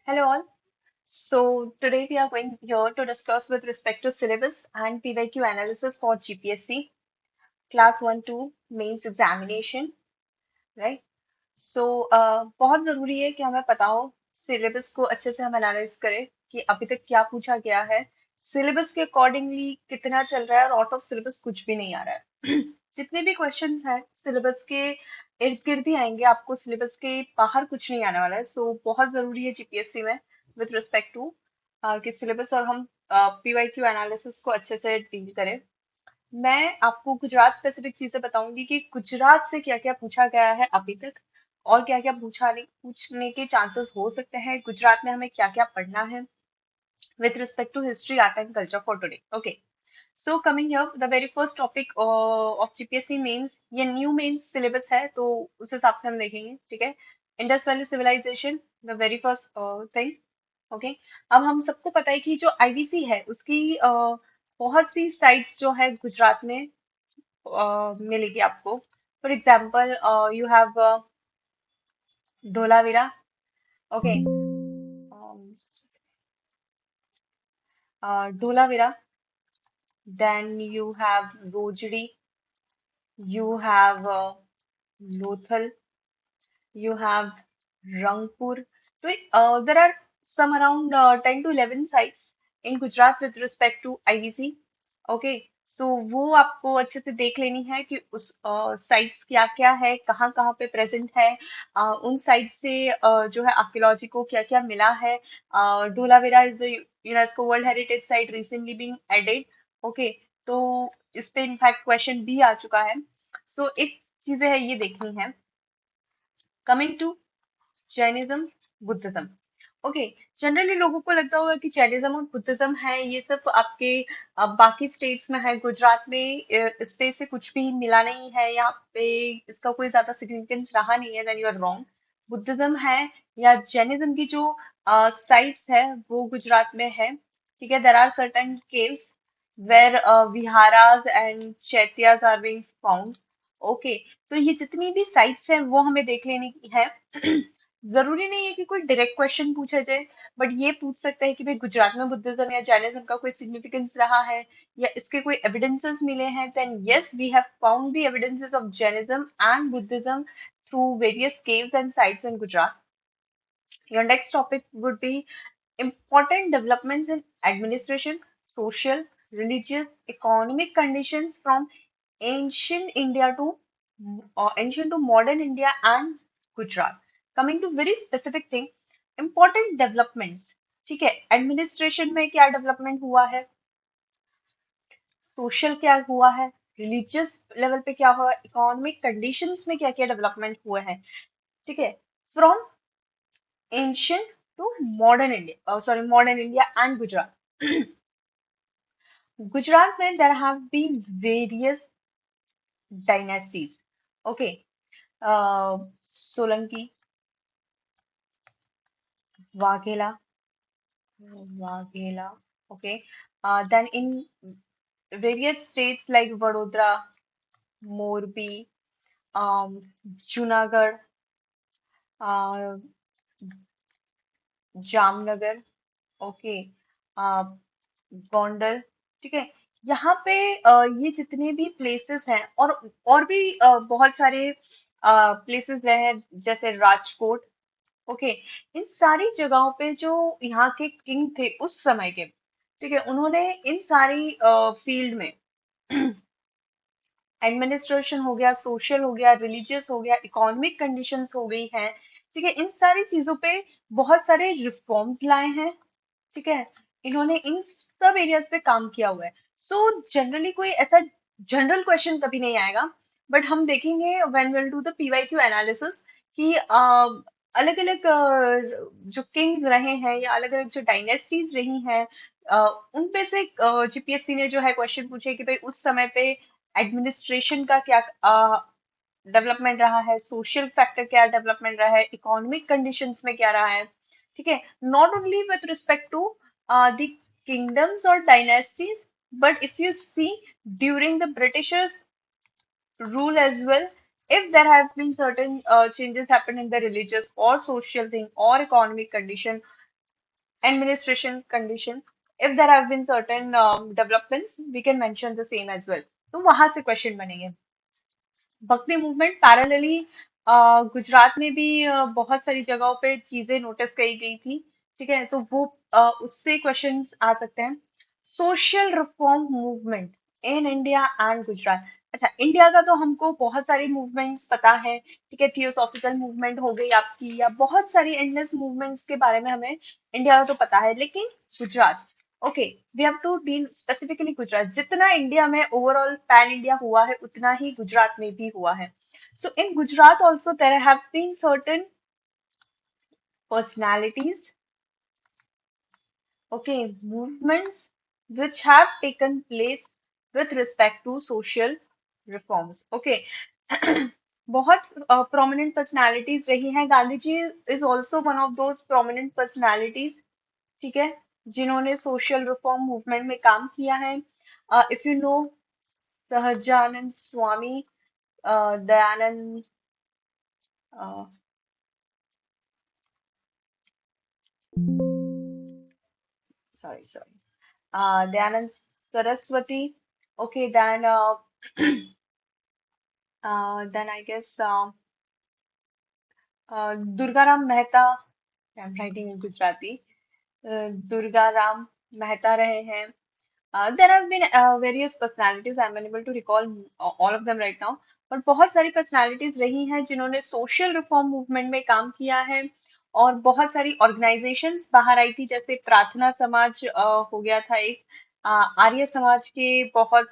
Hello all. So today we are going here to discuss with respect to syllabus and PYQ analysis for GPSC class 1-2 mains examination, right? बहुत ज़रूरी है कि हमें पता हो syllabus को अच्छे से हम एनालाइज करें कि अभी तक क्या पूछा गया है, सिलेबस के अकॉर्डिंगली कितना चल रहा है और आउट ऑफ सिलेबस कुछ भी नहीं आ रहा है। जितने भी क्वेश्चंस हैं सिलेबस के इर्द गिर्द ही आएंगे, आपको सिलेबस के बाहर कुछ नहीं आने वाला है। बहुत ज़रूरी है जीपीएससी में विथ रिस्पेक्ट टू कि सिलेबस और हम पीवाईक्यू एनालिसिस को अच्छे से डील करें। मैं आपको गुजरात स्पेसिफिक चीजें बताऊंगी कि गुजरात से क्या क्या पूछा गया है अभी तक और क्या क्या पूछने के चांसेस हो सकते हैं। गुजरात में हमें क्या क्या पढ़ना है with respect to history, art and culture for today. Okay, so coming here the very first topic of GPSC mains, ये न्यू मेंस सिलेबस है तो उस हिसाब से हम देखेंगे, ठीक है। Indus valley civilisation, the very first thing. Okay, अब हम सबको पता है कि जो आईवीसी है उसकी बहुत सी साइट्स जो है गुजरात में मिलेगी आपको। For example you have Dholavira. Okay, Dholavira, then you have Rojdi, you have Lothal, you have Rangpur. So there are some around 10 to 11 sites in Gujarat with respect to IVC. Okay, so वो आपको अच्छे से देख लेनी है कि उस साइट्स क्या क्या है, कहाँ कहाँ पे प्रेजेंट है। उन साइट से जो है आर्कियोलॉजी को क्या क्या मिला है। Dholavira is UNESCO world heritage site recently being added. Okay, तो इस पे इनफैक्ट क्वेश्चन भी आ चुका है। एक चीजें है ये देखनी है। Coming to Jainism, Buddhism. Okay, generally लोगों को लगता होगा कि जैनिज्म और बुद्धिज्म है ये सिर्फ आपके बाकी स्टेट्स में है, गुजरात में इस पे से कुछ भी मिला नहीं है, यहाँ पे इसका कोई ज्यादा सिग्निफिकेंस रहा नहीं है। Then you are wrong. Buddhism है या जैनिज्म की जो साइट्स है वो गुजरात में है, ठीक है। There are certain caves were viharas and chaityas are being found. Okay, तो ये जितनी भी साइट्स हैं वो हमें देख लेनी है। जरूरी नहीं है कि कोई डायरेक्ट क्वेश्चन पूछा जाए, बट ये पूछ सकता है कि भाई गुजरात में बुद्धिज्म या जैनिज्म का कोई सिग्निफिकेंस रहा है या इसके कोई एविडेंसेस मिले हैं। Then yes, we have found the evidences of Jainism and Buddhism through various caves and sites in Gujarat. Your next topic would be important developments in administration, social, religious, economic conditions from ancient India to ancient to modern India and Gujarat. Coming to very specific thing, important developments, ठीक है। Administration में क्या development हुआ है, social क्या हुआ है, religious level पे क्या हुआ है, इकोनॉमिक कंडीशंस में क्या क्या डेवलपमेंट हुए हैं, ठीक है। From ancient to modern India, sorry modern India and Gujarat. Gujarat में there have been various dynasties. Okay, Solanki, Vaghela, Vaghela, okay. Then in various states like Vadodara, Morbi, Junagadh, uh, Jamnagar, okay, Gondal, ठीक है। यहाँ पे ये जितने भी प्लेसेस हैं और भी बहुत सारे प्लेसेस रहे हैं जैसे राजकोट। ओके, इन सारी जगहों पे जो यहाँ के किंग थे उस समय के, ठीक है, उन्होंने इन सारी फील्ड में एडमिनिस्ट्रेशन हो गया, सोशल हो गया, रिलीजियस हो गया, इकोनॉमिक कंडीशंस हो गई हैं, ठीक है, इन सारी चीजों पे बहुत सारे रिफॉर्म्स लाए हैं, ठीक है। इन्होंने इन सब एरियाज पे काम किया हुआ है। जनरली कोई ऐसा जनरल क्वेश्चन कभी नहीं आएगा, बट हम देखेंगे when will do the PYQ analysis कि अलग अलग जो किंग्स रहे हैं या अलग अलग जो डायनेस्टीज रही हैं, उन पे से जीपीएससी ने जो है क्वेश्चन पूछे कि भाई उस समय पे एडमिनिस्ट्रेशन का क्या डेवलपमेंट रहा है, सोशल फैक्टर क्या डेवलपमेंट रहा है, इकोनॉमिक कंडीशंस में क्या रहा है, ठीक है। Not only with respect to the kingdoms और dynasties, but if you see during the Britishers rule as well, if there have been certain changes happen in the religious or social thing or economic condition, administration condition. If there have been certain developments, we can mention the same as well. तो वहां से question बनेंगे. भक्ति movement parallelly Gujarat में भी बहुत सारी जगहों पे चीजें नोटिस करी गई थी. ठीक है, तो वो उससे क्वेश्चंस आ सकते हैं. Social reform movement in India and Gujarat. अच्छा, इंडिया का तो हमको बहुत सारी मूवमेंट्स पता है. ठीक है, थियोसॉफिकल मूवमेंट हो गई आपकी, या बहुत सारी एंडलेस मूवमेंट्स के बारे में हमें इंडिया का तो पता है, लेकिन Gujarat. Okay, we have to deal specifically Gujarat. जितना इंडिया में ओवरऑल पैन इंडिया हुआ है, उतना ही गुजरात में भी हुआ है. So in Gujarat also there have been certain personalities, okay, movements which have taken place with respect to social reforms. Okay. बहुत prominent personalities रही हैं. Gandhi ji is also one of those prominent personalities. ठीक है, जिन्होंने सोशल रिफॉर्म मूवमेंट में काम किया है. If you know Sahajanand Swami, Dayanand, sorry Dayanand Saraswati. Okay, then I guess Durgaram Mehta. I am writing in Gujarati. Durgaram Mehta रहे हैं. There have been various personalities. I'm unable to recall all of them right now. but बहुत सारी personalities रही हैं जिन्होंने social reform movement में काम किया है. और बहुत सारी organizations बाहर आई थी, जैसे प्रार्थना समाज हो गया था एक. आर्य समाज के बहुत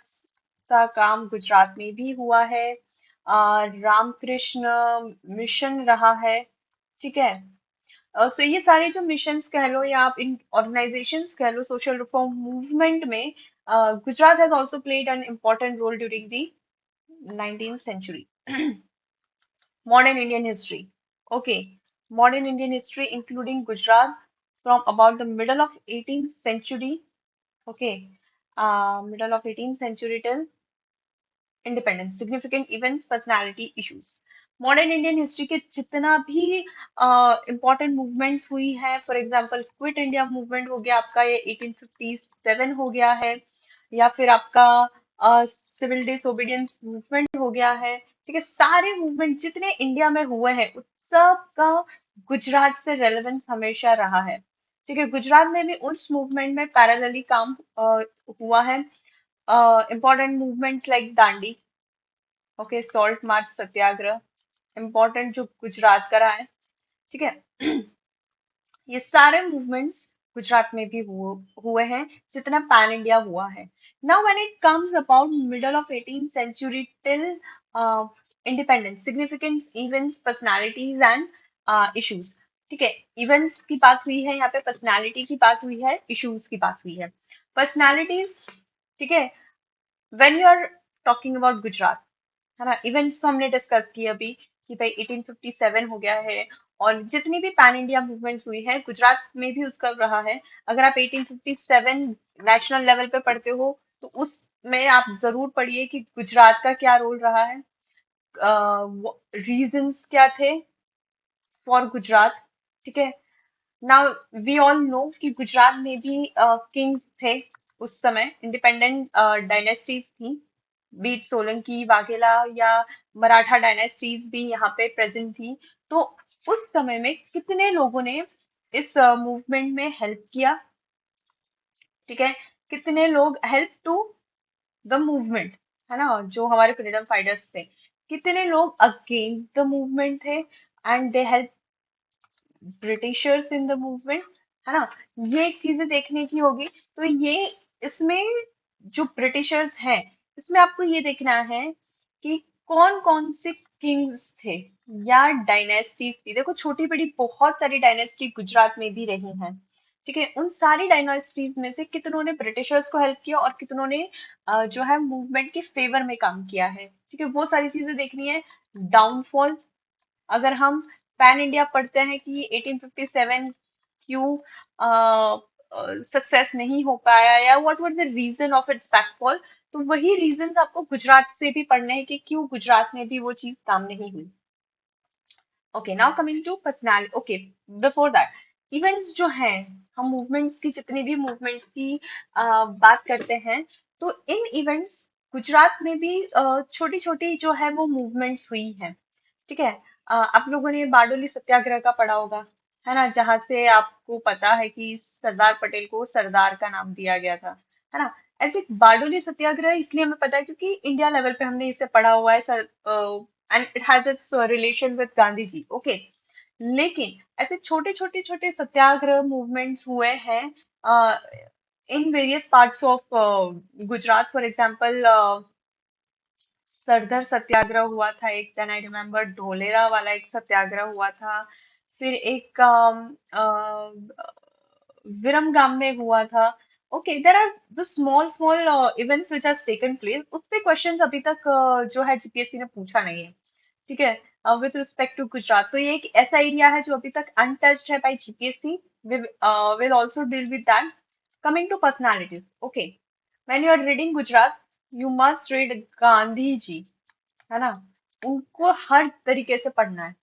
सा काम गुजरात में भी हुआ है. रामकृष्ण मिशन रहा है. ठीक है. सो ये सारे जो मिशंस कह लो, या आप इन ऑर्गेनाइजेशंस कह लो, सोशल रिफॉर्म मूवमेंट में Gujarat has also played an important role during the 19th century. Modern Indian history. Okay, modern Indian history including Gujarat from about the middle of 18th century. Okay, middle of 18th century till independence. Significant events, personality, issues. Modern Indian history के जितना भी important movements हुई है, for example quit India movement हो गया आपका, ये 1857 हो गया है. या फिर आपका सिविल डिसोबीडियंस मूवमेंट हो गया है. ठीक है, सारे मूवमेंट जितने इंडिया में हुए हैं, उन सब का गुजरात से रेलेवेंस हमेशा रहा है. ठीक है, गुजरात में भी उस मूवमेंट में पैरेलली काम हुआ है. important movements like Dandi, okay, salt march satyagraha, important जो गुजरात का रहा है. ठीक है, ये सारे मूवमेंट्स गुजरात में भी हुए हैं, जितना पैन इंडिया हुआ है. Now when it comes about middle of 18th century till independence, significant events, personalities and issues. ठीक है, इवेंट्स की बात हुई है यहाँ पे, पर्सनालिटी की बात हुई है, इश्यूज की बात हुई है. पर्सनालिटीज, ठीक है, when you are talking about Gujarat, है ना, इवेंट्स तो हमने डिस्कस किए अभी कि भाई 1857 हो गया है. और जितनी भी पैन इंडिया मूवमेंट्स हुई है, गुजरात में भी उसका रहा है. अगर आप 1857 नेशनल लेवल पे पढ़ते हो, तो उसमें आप जरूर पढ़िए कि गुजरात का क्या रोल रहा है, रीजंस क्या थे फॉर गुजरात. ठीक है, नाउ वी ऑल नो कि गुजरात में भी किंग्स थे उस समय, इंडिपेंडेंट डायनेस्टीज थी. बीट सोलंकी, वाघेला या मराठा डायनेस्टीज भी यहाँ पे प्रेजेंट थी. तो उस समय में कितने लोगों ने इस मूवमेंट में हेल्प किया. ठीक है, कितने लोग हेल्प टू द मूवमेंट, है ना, जो हमारे फ्रीडम फाइटर्स थे, कितने लोग अगेंस्ट द मूवमेंट थे, and they help Britishers in the movement, है ना. ये चीजें देखने की होगी. तो ये इसमें जो ब्रिटिशर्स हैं, इसमें आपको ये देखना है कि कौन कौन से किंग्स थे या डायनेस्टीज थी. देखो, छोटी बड़ी बहुत सारी डायनेस्टी गुजरात में भी रही हैं. ठीक है, उन सारी डायनेस्टीज में से कितनों ने ब्रिटिशर्स को हेल्प किया, और कितनों ने जो है मूवमेंट के फेवर में काम किया है. ठीक है, वो सारी चीजें देखनी है. डाउनफॉल, अगर हम पैन इंडिया पढ़ते हैं कि 1857 क्यों सक्सेस नहीं हो पाया, या what were the reason of its backfall, तो वही रीजन आपको गुजरात से भी पढ़ने हैं कि क्यों गुजरात में भी वो चीज काम नहीं हुई. Okay, now coming to personality. Okay, before that, events जो हैं, हम मूवमेंट्स की जितनी भी मूवमेंट्स की बात करते हैं, तो इन इवेंट्स गुजरात में भी छोटी छोटी जो है वो मूवमेंट्स हुई हैं। ठीक है। आप लोगों ने बारडोली सत्याग्रह का पढ़ा होगा, है ना, जहां से आपको पता है कि सरदार पटेल को सरदार का नाम दिया गया था, है ना। ऐसे बारडोली सत्याग्रह इसलिए हमें पता है क्योंकि इंडिया लेवल पे हमने इसे पढ़ा हुआ है sir, and it has its relation with Gandhi ji. Okay. लेकिन ऐसे छोटे छोटे छोटे सत्याग्रह मूवमेंट्स हुए हैं in various parts of Gujarat. For example Sardar Satyagraha हुआ था एक, देन आई रिमेम्बर ढोलेरा वाला एक सत्याग्रह हुआ था, फिर एक विरमगाम में हुआ था। Okay, there are the small small events which has taken place. उस पे क्वेश्चंस अभी तक जो है जीपीएससी ने पूछा नहीं है। ठीक है। विथ रिस्पेक्ट टू गुजरात, तो ये एक ऐसा एरिया है जो अभी तक अनटच्ड है by GPSC. We will also deal with that. Coming to personalities, okay, when you are reading Gujarat, you must read Gandhi ji, है ना। उनको हर तरीके से पढ़ना है।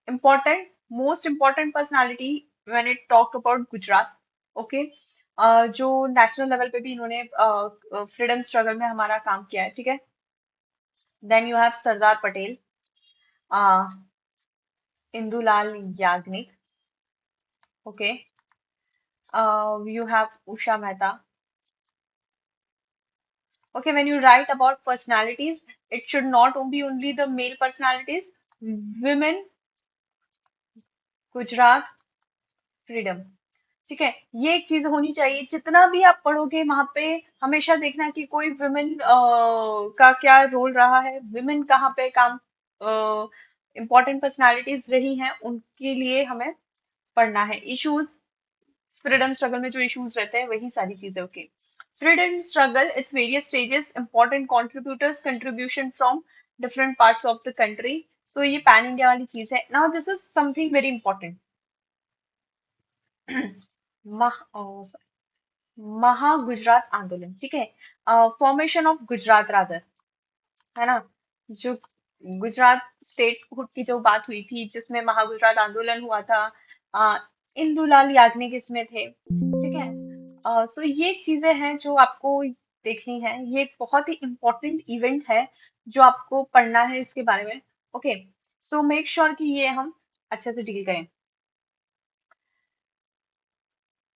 Important, most important personality when it talk about Gujarat. Okay. जो नेशनल लेवल पे भी इन्होंने फ्रीडम स्ट्रगल में हमारा काम किया है। ठीक है। Then you have Sardar Patel, Indulal Yagnik. Okay. You have Usha Mehta. Okay, when you write about personalities, it should not be only the male personalities, women, Gujarat, freedom. ठीक है। ये एक चीज होनी चाहिए, जितना भी आप पढ़ोगे वहां पे हमेशा देखना कि कोई वुमेन का क्या रोल रहा है, वुमेन कहाँ पे काम, इम्पोर्टेंट पर्सनालिटीज रही हैं, उनके लिए हमें पढ़ना है। इश्यूज, फ्रीडम स्ट्रगल में जो इश्यूज रहते हैं वही सारी चीजें। Okay. Freedom struggle, its various stages, important contributors, contribution from different parts of the country. So ये पैन इंडिया वाली चीज है। Now this is something very important. Maha Gujarat आंदोलन। ठीक है। फॉर्मेशन ऑफ गुजरात रादर, है ना। जो गुजरात स्टेटहुड की जो बात हुई थी, जिसमें महागुजरात आंदोलन हुआ था, अ, इंदुलाल याग्निक इसमें थे। ठीक है। सो ये चीजें हैं जो आपको देखनी है। ये एक बहुत ही इंपॉर्टेंट इवेंट है जो आपको पढ़ना है इसके बारे में। ओके। सो मेक श्योर कि ये हम अच्छे से डील करें।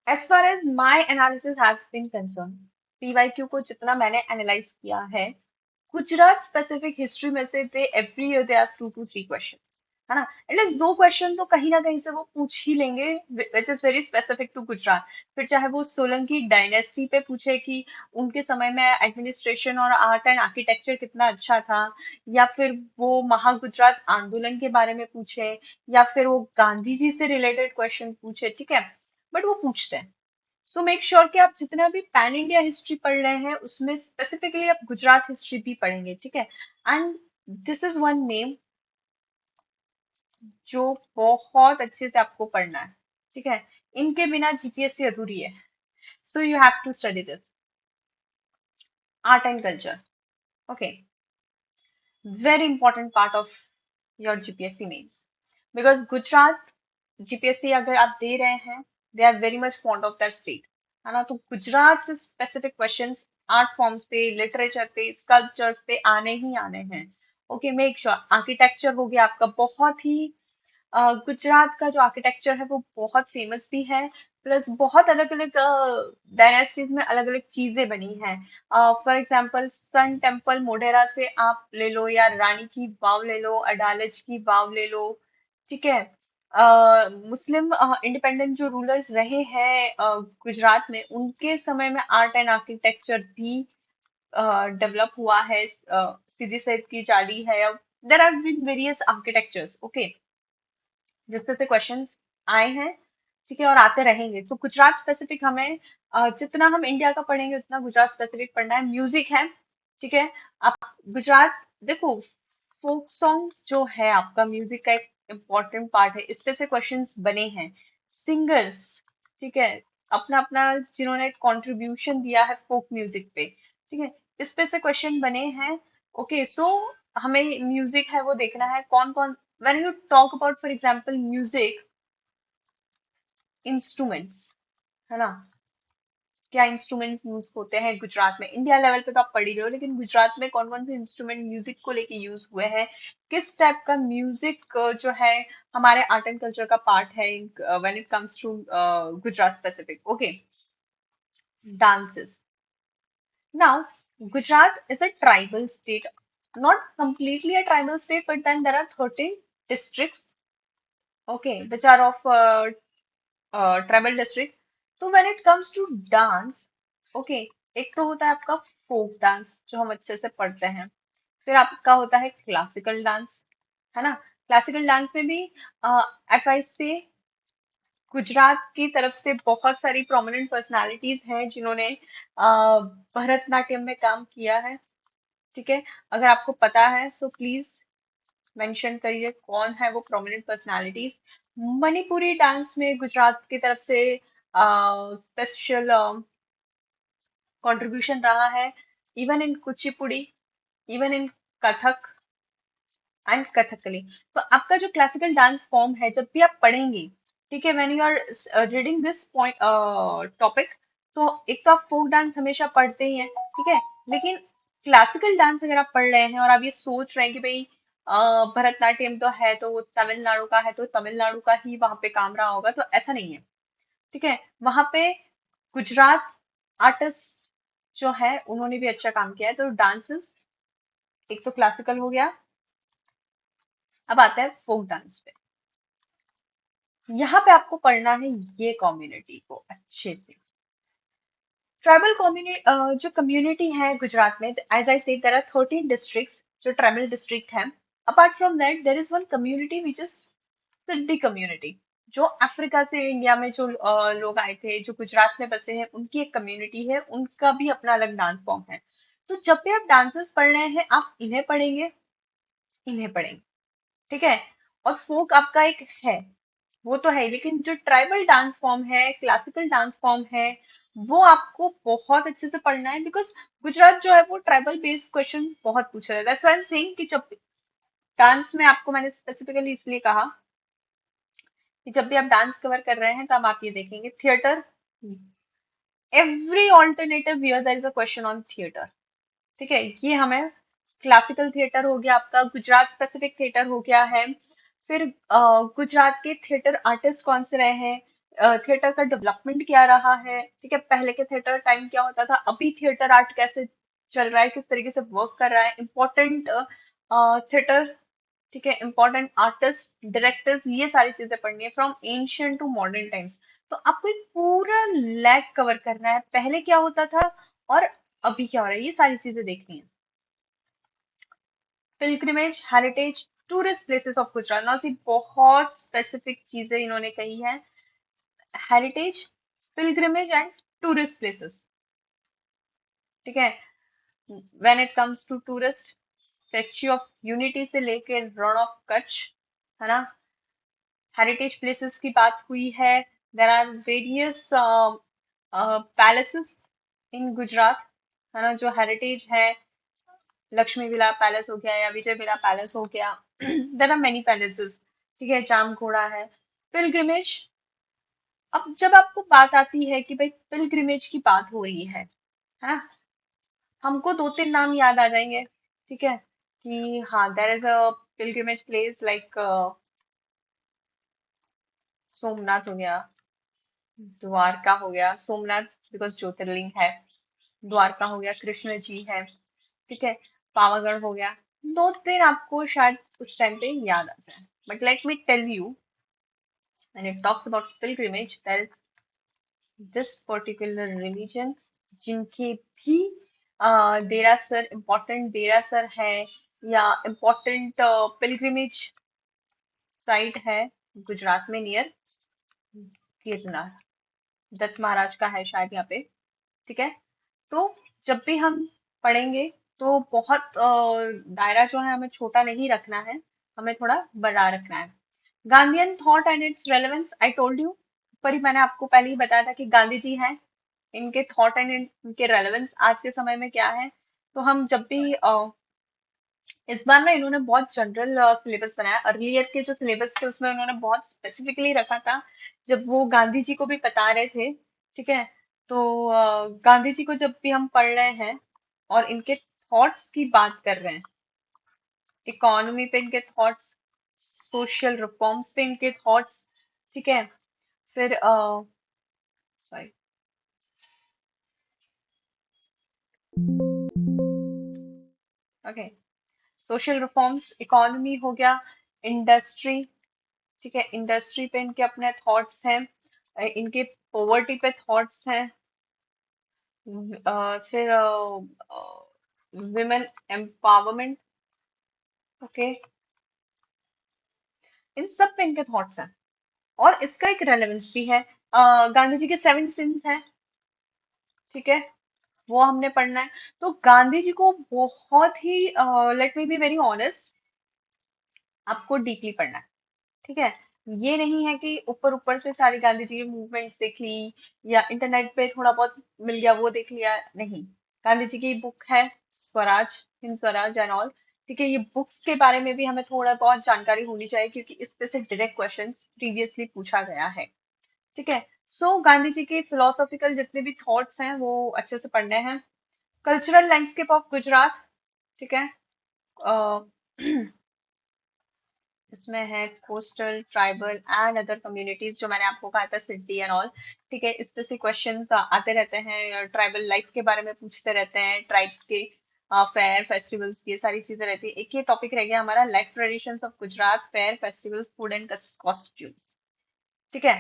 As far as my analysis has been concern, PYQ को जितना मैंने एनालाइज किया है, गुजरात स्पेसिफिक हिस्ट्री में से they every year they ask 2 to 3 questions, है ना। एटलीस्ट 2 क्वेश्चन तो कहीं ना कहीं से वो पूछ ही लेंगे which is very specific to Gujarat. फिर चाहे वो सोलंकी डायनेस्टी पे पूछे कि उनके समय में एडमिनिस्ट्रेशन और आर्ट एंड आर्किटेक्चर कितना अच्छा था, या फिर वो महागुजरात आंदोलन के बारे में पूछे, या फिर वो गांधी जी से रिलेटेड क्वेश्चन पूछे। ठीक है। बट वो पूछते हैं। सो मेक श्योर कि आप जितना भी पैन इंडिया हिस्ट्री पढ़ रहे हैं उसमें स्पेसिफिकली आप गुजरात हिस्ट्री भी पढ़ेंगे। ठीक है। And this is one name जो बहुत अच्छे से आपको पढ़ना है। ठीक है। इनके बिना जीपीएससी अधूरी है। So you have to study this, art and culture. Okay. Very important part of your GPSC mains, because Gujarat GPSC अगर आप दे रहे हैं, they are very much fond of that state, है ना। तो गुजरात से स्पेसिफिक क्वेश्चंस आर्ट फॉर्म्स पे, लिटरेचर पे, स्कल्पचर्स पे आने ही आने हैं। ओके। मेक श्योर आर्किटेक्चर हो गया आपका बहुत ही, गुजरात का जो आर्किटेक्चर है वो बहुत फेमस भी है, प्लस बहुत अलग अलग डायनेस्टीज में अलग अलग चीजें बनी हैं। For example sun temple Modhera से आप ले लो, या रानी की वाव ले लो, अडालज की वाव ले लो। ठीक है। मुस्लिम इंडिपेंडेंट जो रूलर्स रहे हैं गुजरात में, उनके समय में आर्ट एंड आर्किटेक्चर भी डेवलप हुआ है। सीधी सैयद की जाली है, there are been various architectures. Okay. जिस पे से क्वेश्चंस आए हैं। ठीक है। और आते रहेंगे। तो गुजरात स्पेसिफिक हमें जितना हम इंडिया का पढ़ेंगे उतना गुजरात स्पेसिफिक पढ़ना है। म्यूजिक है। ठीक है। आप गुजरात देखो, फोक सॉन्ग्स जो है आपका म्यूजिक का एक इम्पॉर्टेंट पार्ट है, इस पे से क्वेश्चंस बने हैं। सिंगर्स, ठीक है, अपना अपना जिन्होंने कंट्रीब्यूशन दिया है फोक म्यूजिक पे। ठीक है। इस पे से क्वेश्चन बने हैं। ओके। सो हमें म्यूजिक है वो देखना है कौन कौन, when you talk about for example music, instruments, है ना, क्या इंस्ट्रूमेंट्स यूज होते हैं गुजरात में। इंडिया लेवल पे तो आप पढ़ ही रहे हो, लेकिन गुजरात में कौन कौन से इंस्ट्रूमेंट म्यूजिक को लेके यूज हुए हैं, किस टाइप का म्यूजिक जो है हमारे आर्ट एंड कल्चर का पार्ट है when it comes to Gujarat specific. Okay, dances. Now, Gujarat is a tribal state, not completely a tribal state, but then there are 13 districts, okay, which are of tribal district. तो when it comes to dance, okay, एक तो होता है आपका folk dance जो हम अच्छे से पढ़ते हैं, फिर आपका होता है क्लासिकल डांस, है ना। क्लासिकल डांस में भी एफ आई से गुजरात की तरफ से बहुत सारी प्रोमिनेंट पर्सनालिटीज हैं जिन्होंने भरतनाट्यम में काम किया है, ठीक है। अगर आपको पता है सो प्लीज मेंशन करिए कौन है वो प्रोमिनेंट पर्सनालिटीज। मणिपुरी डांस में गुजरात की तरफ से स्पेशल कंट्रीब्यूशन रहा है, even in Kuchipudi, even in Kathak and Kathakali. तो आपका जो क्लासिकल डांस फॉर्म है जब भी आप पढ़ेंगे, ठीक है, when you are reading this point topic, तो एक तो आप फोक डांस हमेशा पढ़ते ही हैं, ठीक है, लेकिन क्लासिकल डांस अगर आप पढ़ रहे हैं और आप ये सोच रहे हैं कि भाई भरतनाट्यम तो है तो वो तमिलनाडु का है तो तमिलनाडु का ही वहां पे काम रहा होगा, तो ऐसा नहीं है, ठीक है। वहां पे गुजरात आर्टिस्ट जो है उन्होंने भी अच्छा काम किया है। तो डांसेस एक तो क्लासिकल हो गया, अब आता है फोक डांस पे। यहाँ पे आपको पढ़ना है ये कम्युनिटी को अच्छे से। ट्राइबल कम्युनिटी जो कम्युनिटी है गुजरात में, as I said there are 13 districts जो ट्राइबल डिस्ट्रिक्ट हैं। Apart from that there is one community which is Siddi community, जो अफ्रीका से इंडिया में जो लोग आए थे जो गुजरात में बसे हैं उनकी एक कम्युनिटी है, उनका भी अपना अलग डांस फॉर्म है। तो जब भी आप डांसेस पढ़ रहे हैं आप इन्हें पढ़ेंगे, इन्हें पढ़ेंगे, ठीक है। और फोक आपका एक है, वो तो है, लेकिन जो ट्राइबल डांस फॉर्म है, क्लासिकल डांस फॉर्म है, वो आपको बहुत अच्छे से पढ़ना है, बिकॉज गुजरात जो है वो ट्राइबल बेस्ड क्वेश्चन बहुत पूछ रहा है। That's why I am saying कि जब डांस में आपको मैंने स्पेसिफिकली इसलिए कहा कि जब भी आप डांस कवर कर रहे हैं तब आप ये देखेंगे theatre, every alternative year there is a question on theatre, ठीक है। ये हमें क्लासिकल थिएटर हो गया, आपका गुजरात स्पेसिफिक थिएटर हो गया है। फिर गुजरात के थिएटर आर्टिस्ट कौन से रहे हैं, थिएटर का डेवलपमेंट क्या रहा है, ठीक है, पहले के थिएटर टाइम क्या होता था, अभी थिएटर आर्ट कैसे चल रहा है, किस तरीके से वर्क कर रहा है, इम्पोर्टेंट थिएटर, ठीक है, इम्पोर्टेंट आर्टिस्ट डायरेक्टर्स, ये सारी चीजें पढ़नी है from ancient to modern times. तो आपको एक पूरा लैग कवर करना है, पहले क्या होता था और अभी क्या हो रहा है, ये सारी चीजें देखनी है। Pilgrimage, heritage, tourist places of Gujarat, ना सी बहुत स्पेसिफिक चीजें इन्होंने कही है। Heritage, pilgrimage and tourist places, ठीक है। When it comes to tourist, statue of unity से लेके रण ऑफ कच्छ, है ना। हेरिटेज प्लेसेस की बात हुई है, देर आर वेरियस पैलेसेस इन गुजरात, है ना, जो हेरिटेज है। लक्ष्मी विला पैलेस हो गया या विजय विला पैलेस हो गया, देर आर मेनी पैलेसेस, ठीक है, जाम घोड़ा है। पिलग्रिमेज, अब जब आपको बात आती है कि भाई पिलग्रिमेज की बात हो रही है ना, हमको दो तीन नाम याद आ जाएंगे, ठीक है, कि हाँ there is a pilgrimage place like Somnath हो गया, द्वारका हो गया, सोमनाथ बिकॉज ज्योतिर्लिंग है, द्वारका हो गया, कृष्ण जी है, ठीक है, पावागढ़ हो गया। दो तीन आपको शायद उस टाइम पे याद आ जाए, but let me tell you, when it talks about pilgrimage there is this particular religion जिनके भी देरासर इम्पोर्टेंट देरासर है या इम्पोर्टेंट पिलग्रिमेज साइट है गुजरात में नियर गिरनार, दत्त महाराज का है शायद यहाँ पे, ठीक है। तो जब भी हम पढ़ेंगे तो बहुत दायरा जो है हमें छोटा नहीं रखना है, हमें थोड़ा बड़ा रखना है। Gandhian thought and it's relevance, I told you, पर ही मैंने आपको पहले ही बताया था कि गांधी जी हैं, इनके थॉट एंड इनके रेलेवेंस आज के समय में क्या है। तो हम जब भी इस बार ना इन्होंने बहुत जनरल सिलेबस बनाया। अर्लियर के जो सिलेबस थे उसमें उन्होंने बहुत स्पेसिफिकली रखा था, जब वो गांधी जी को भी बता रहे थे। ठीक है, तो गांधी जी को जब भी हम पढ़ रहे हैं और इनके थॉट्स की बात कर रहे हैं, इकोनॉमी पे इनके थॉट्स, सोशल रिफॉर्म्स पे इनके थॉट्स, ठीक है, फिर sorry, okay, social reforms, economy हो गया, इंडस्ट्री, ठीक है, इंडस्ट्री पे इनके अपने थॉट्स हैं, इनके पॉवर्टी पे थॉट्स हैं, फिर विमेन एम्पावरमेंट, ओके, इन सब पे इनके थॉट्स हैं। और इसका एक रेलेवेंस भी है। गांधी जी के 7 सिंस हैं, ठीक है, वो हमने पढ़ना है। तो गांधी जी को बहुत ही, let me be very honest, आपको डीपली पढ़ना है। ठीक है, ये नहीं है कि ऊपर ऊपर से सारी गांधी जी की मूवमेंट्स देख ली या इंटरनेट पे थोड़ा बहुत मिल गया वो देख लिया, नहीं। गांधी जी की बुक है स्वराज, हिंद स्वराज एंड ऑल। ठीक है, ये बुक्स के बारे में भी हमें थोड़ा बहुत जानकारी होनी चाहिए, क्योंकि इस पे से डायरेक्ट क्वेश्चंस प्रीवियसली पूछा गया है। ठीक है, सो गांधी जी के फिलोसॉफिकल जितने भी थॉट्स हैं वो अच्छे से पढ़ने हैं। कल्चरल लैंडस्केप ऑफ गुजरात, ठीक है, अ, इसमें है coastal, tribal and other communities, जो मैंने आपको कहा था सिटी एंड ऑल। ठीक है, इस पे से क्वेश्चंस आते रहते हैं, ट्राइबल लाइफ के बारे में पूछते रहते हैं, ट्राइब्स के फेयर फेस्टिवल्स, ये सारी चीजें रहती है। एक ये टॉपिक रह गया हमारा, life traditions of Gujarat, fair festivals, food and costumes. ठीक है,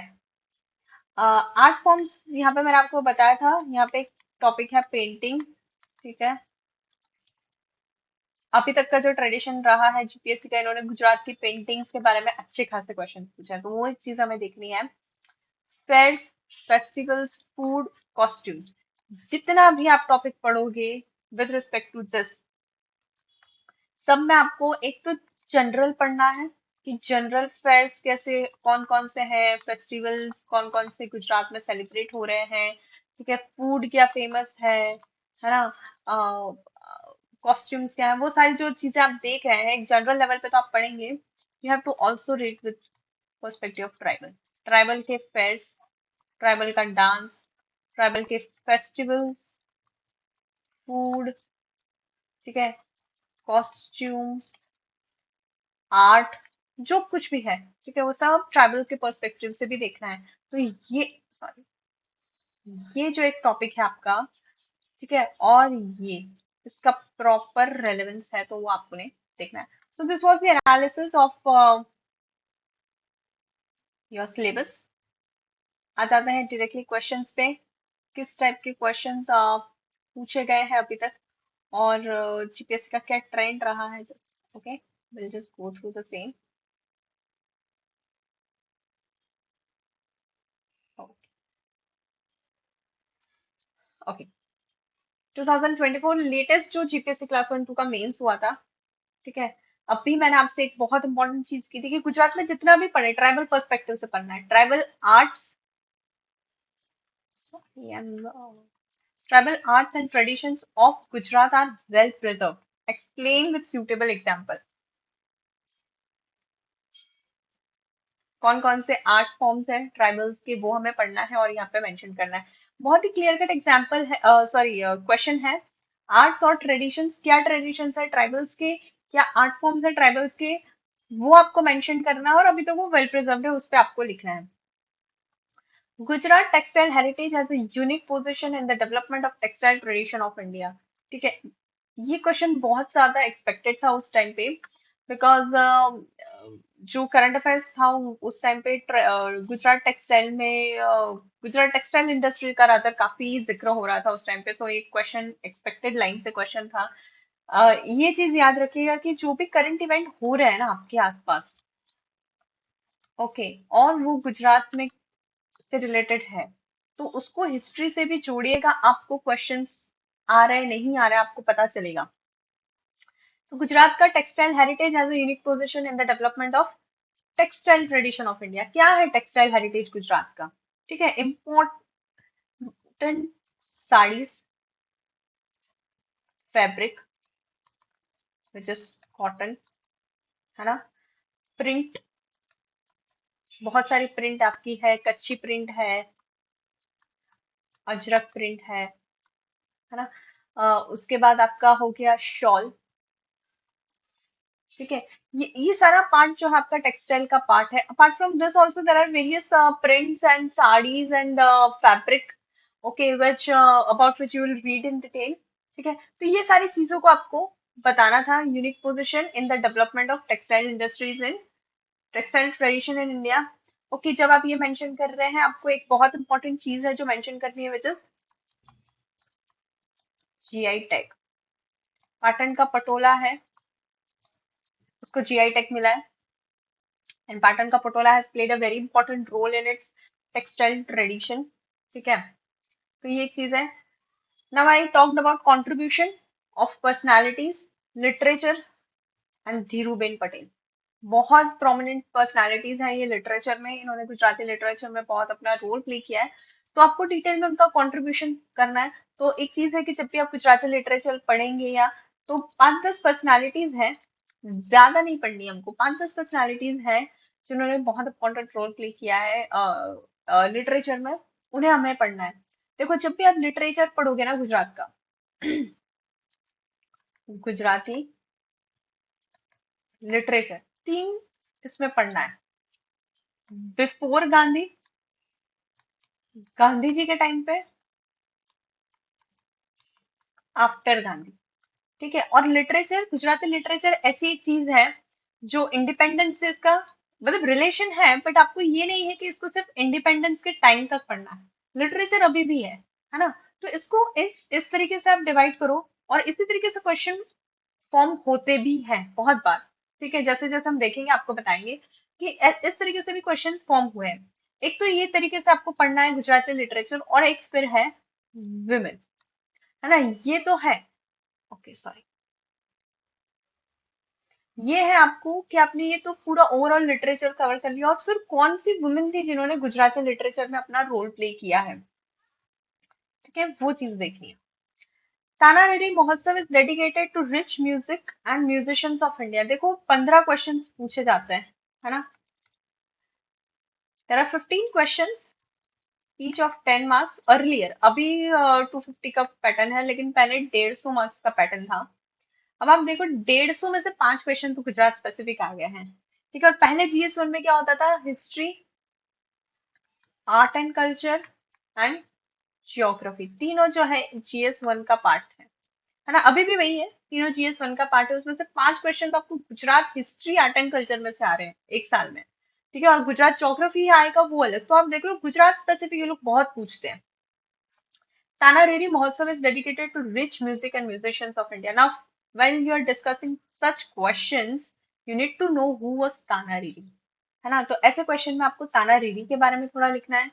आर्ट फॉर्म्स, यहाँ पे मैंने आपको बताया था, यहाँ पे एक टॉपिक है पेंटिंग। ठीक है, अभी तक का जो ट्रेडिशन रहा है जीपीएससी का, इन्होंने गुजरात की पेंटिंग्स के बारे में अच्छे खासे क्वेश्चन पूछे हैं, तो वो एक चीज हमें देखनी है। फेयर्स, फेस्टिवल्स, फूड, कॉस्ट्यूम्स, जितना भी आप टॉपिक पढ़ोगे विद रिस्पेक्ट टू दिस, सब में आपको एक तो जनरल पढ़ना है कि जनरल फेयर्स कैसे, कौन कौन से हैं, फेस्टिवल्स कौन कौन से गुजरात में सेलिब्रेट हो रहे हैं, ठीक है, फूड क्या फेमस है ना, कॉस्ट्यूम्स क्या है, वो सारी जो चीजें आप देख रहे हैं एक जनरल लेवल पे तो आप पढ़ेंगे। You have to also read with perspective of tribal, tribal के फेयर्स, ट्राइबल का डांस, ट्राइबल के फेस्टिवल्स, फूड, ठीक है, कॉस्ट्यूम्स, आर्ट, जो कुछ भी है, ठीक है, वो सब ट्राइबल के पर्सपेक्टिव से भी देखना है। तो ये, सॉरी, ये जो एक टॉपिक है आपका, ठीक है, और ये इसका प्रॉपर रेलेवेंस है, तो वो आपको ने देखना है। So this was the analysis of your syllabus. आ जाते हैं डायरेक्टली क्वेश्चंस पे, किस टाइप के क्वेश्चंस पूछे गए हैं अभी तक, और जीपीएससी का क्या ट्रेंड रहा है। Just okay, will just go through the same. Okay, 2024 latest जो जीपीएससी क्लास 1 2 का मेंस हुआ था, ठीक है, अभी मैंने आपसे एक बहुत इंपॉर्टेंट चीज की थी कि गुजरात में जितना भी पढ़े ट्राइबल पर्सपेक्टिव से पढ़ना है। Tribal arts, tribal arts and traditions of Gujarat are well preserve, explain with suitable example. कौन कौन से आर्ट फॉर्म्स हैं ट्राइबल्स के, वो हमें पढ़ना है और यहाँ पे मेंशन करना है। बहुत ही क्लियर कट एग्जांपल है, सॉरी क्वेश्चन है। आर्ट्स और ट्रेडिशंस, क्या ट्रेडिशंस है ट्राइबल्स के, क्या आर्ट फॉर्म्स है ट्राइबल्स के, वो आपको मेंशन करना है, और अभी तो वो वेल प्रिजर्व्ड है, उस पे आपको लिखना है। Gujarat textile heritage has a unique position in the development of textile tradition of India. ठीक है, ये क्वेश्चन बहुत ज्यादा एक्सपेक्टेड था उस टाइम पे, बिकॉज जो करंट अफेयर्स था उस टाइम पे गुजरात टेक्सटाइल में, गुजरात टेक्सटाइल इंडस्ट्री का रादर काफी जिक्र हो रहा था उस टाइम पे, तो एक क्वेश्चन एक्सपेक्टेड लाइन पे क्वेश्चन था। ये चीज याद रखिएगा कि जो भी करंट इवेंट हो रहे हैं ना आपके आसपास, ओके, और वो गुजरात में से रिलेटेड है, तो उसको हिस्ट्री से भी जोड़िएगा, आपको क्वेश्चंस आ रहे नहीं आ रहे आपको पता चलेगा। तो गुजरात का textile heritage has a unique position in the development of textile tradition of India. क्या है टेक्सटाइल हेरिटेज गुजरात का? ठीक है, important saris, fabric, which is cotton, है ना। प्रिंट, बहुत सारी प्रिंट आपकी है, कच्ची प्रिंट है, अजरक प्रिंट है ना। उसके बाद आपका हो गया शॉल, ठीक है। ये सारा पार्ट जो है आपका टेक्सटाइल का पार्ट है। Apart from this also there are various prints and saris and fabric, okay, which about which you will read in detail, ठीक है। तो ये सारी चीजों को आपको बताना था। Unique position in the development of textile industries in textile tradition in India. Okay, जब आप ये मेंशन कर रहे हैं, आपको एक बहुत इंपॉर्टेंट चीज है जो मेंशन करनी है, which is GI tag. Patan का पटोला है, उसको जीआई टैग मिला है। एंड पाटन का Patola has played a very important role in its textile tradition, ठीक है। तो ये एक चीज है। Now I talked about contribution of personalities, literature and Dhiruben Patel. बहुत प्रोमिनेंट पर्सनालिटीज हैं ये लिटरेचर में, इन्होंने गुजराती लिटरेचर में बहुत अपना रोल प्ले किया है। तो आपको डिटेल में उनका कंट्रीब्यूशन करना है। तो एक चीज है कि जब भी आप गुजराती लिटरेचर पढ़ेंगे, या तो 5-10 पर्सनालिटीज हैं, ज्यादा नहीं पढ़नी हमको, 5-10 पर्सनालिटीज हैं जिन्होंने बहुत इंपॉर्टेंट रोल प्ले किया है लिटरेचर में, उन्हें हमें पढ़ना है। देखो, जब भी आप लिटरेचर पढ़ोगे ना गुजरात का, गुजराती लिटरेचर, 3 इसमें पढ़ना है। बिफोर गांधी, गांधी जी के टाइम पे, आफ्टर गांधी, ठीक है। और लिटरेचर, गुजराती लिटरेचर ऐसी एक चीज है जो इंडिपेंडेंस से इसका मतलब रिलेशन है, बट आपको ये नहीं है कि इसको सिर्फ इंडिपेंडेंस के टाइम तक पढ़ना है, लिटरेचर अभी भी है ना। तो इसको इस तरीके से आप डिवाइड करो, और इसी तरीके से क्वेश्चन फॉर्म होते भी हैं बहुत बार, ठीक है। जैसे जैसे हम देखेंगे आपको बताएंगे कि इस तरीके से भी क्वेश्चन फॉर्म हुए हैं। एक तो ये तरीके से आपको पढ़ना है गुजराती लिटरेचर, और एक फिर है विमेन, है ना। ये तो है, ओके सॉरी, ये है आपको कि आपने ये तो पूरा ओवरऑल लिटरेचर कवर कर लिया, और फिर कौन सी वुमेन थी जिन्होंने गुजराती लिटरेचर में अपना रोल प्ले किया है, ठीक है, वो चीज देखनी है। Tanariri Mahotsav is dedicated to rich music and musicians of India. देखो, 15 क्वेश्चंस पूछे जाते हैं, है ना। There are 15 questions, each of 10 marks. Earlier अभी 250 का पैटर्न है, लेकिन पहले 150 मार्क्स का पैटर्न था। अब आप देखो, 150 में से 5 क्वेश्चन तो गुजरात स्पेसिफिक आ गए हैं, ठीक है। और पहले जीएस वन में क्या होता था, history, art and culture and geography, तीनों जो है जीएस वन का पार्ट है ना। अभी भी वही है, तीनों जीएस वन का पार्ट है। उसमें से 5 क्वेश्चन तो आपको Gujarat history, art and culture में से आ रहे हैं एक साल में, ठीक है। और गुजरात ज्योग्राफी आएगा वो अलग। तो आप देख लो, गुजरात स्पेसिफिक ये लोग बहुत पूछते हैं। Tanariri Mahotsav is dedicated to rich music and musicians of India. Now, while you are discussing such questions, you need to know who was Tanariri, है ना। तो ऐसे क्वेश्चन में आपको तानारीरी के बारे में थोड़ा लिखना है।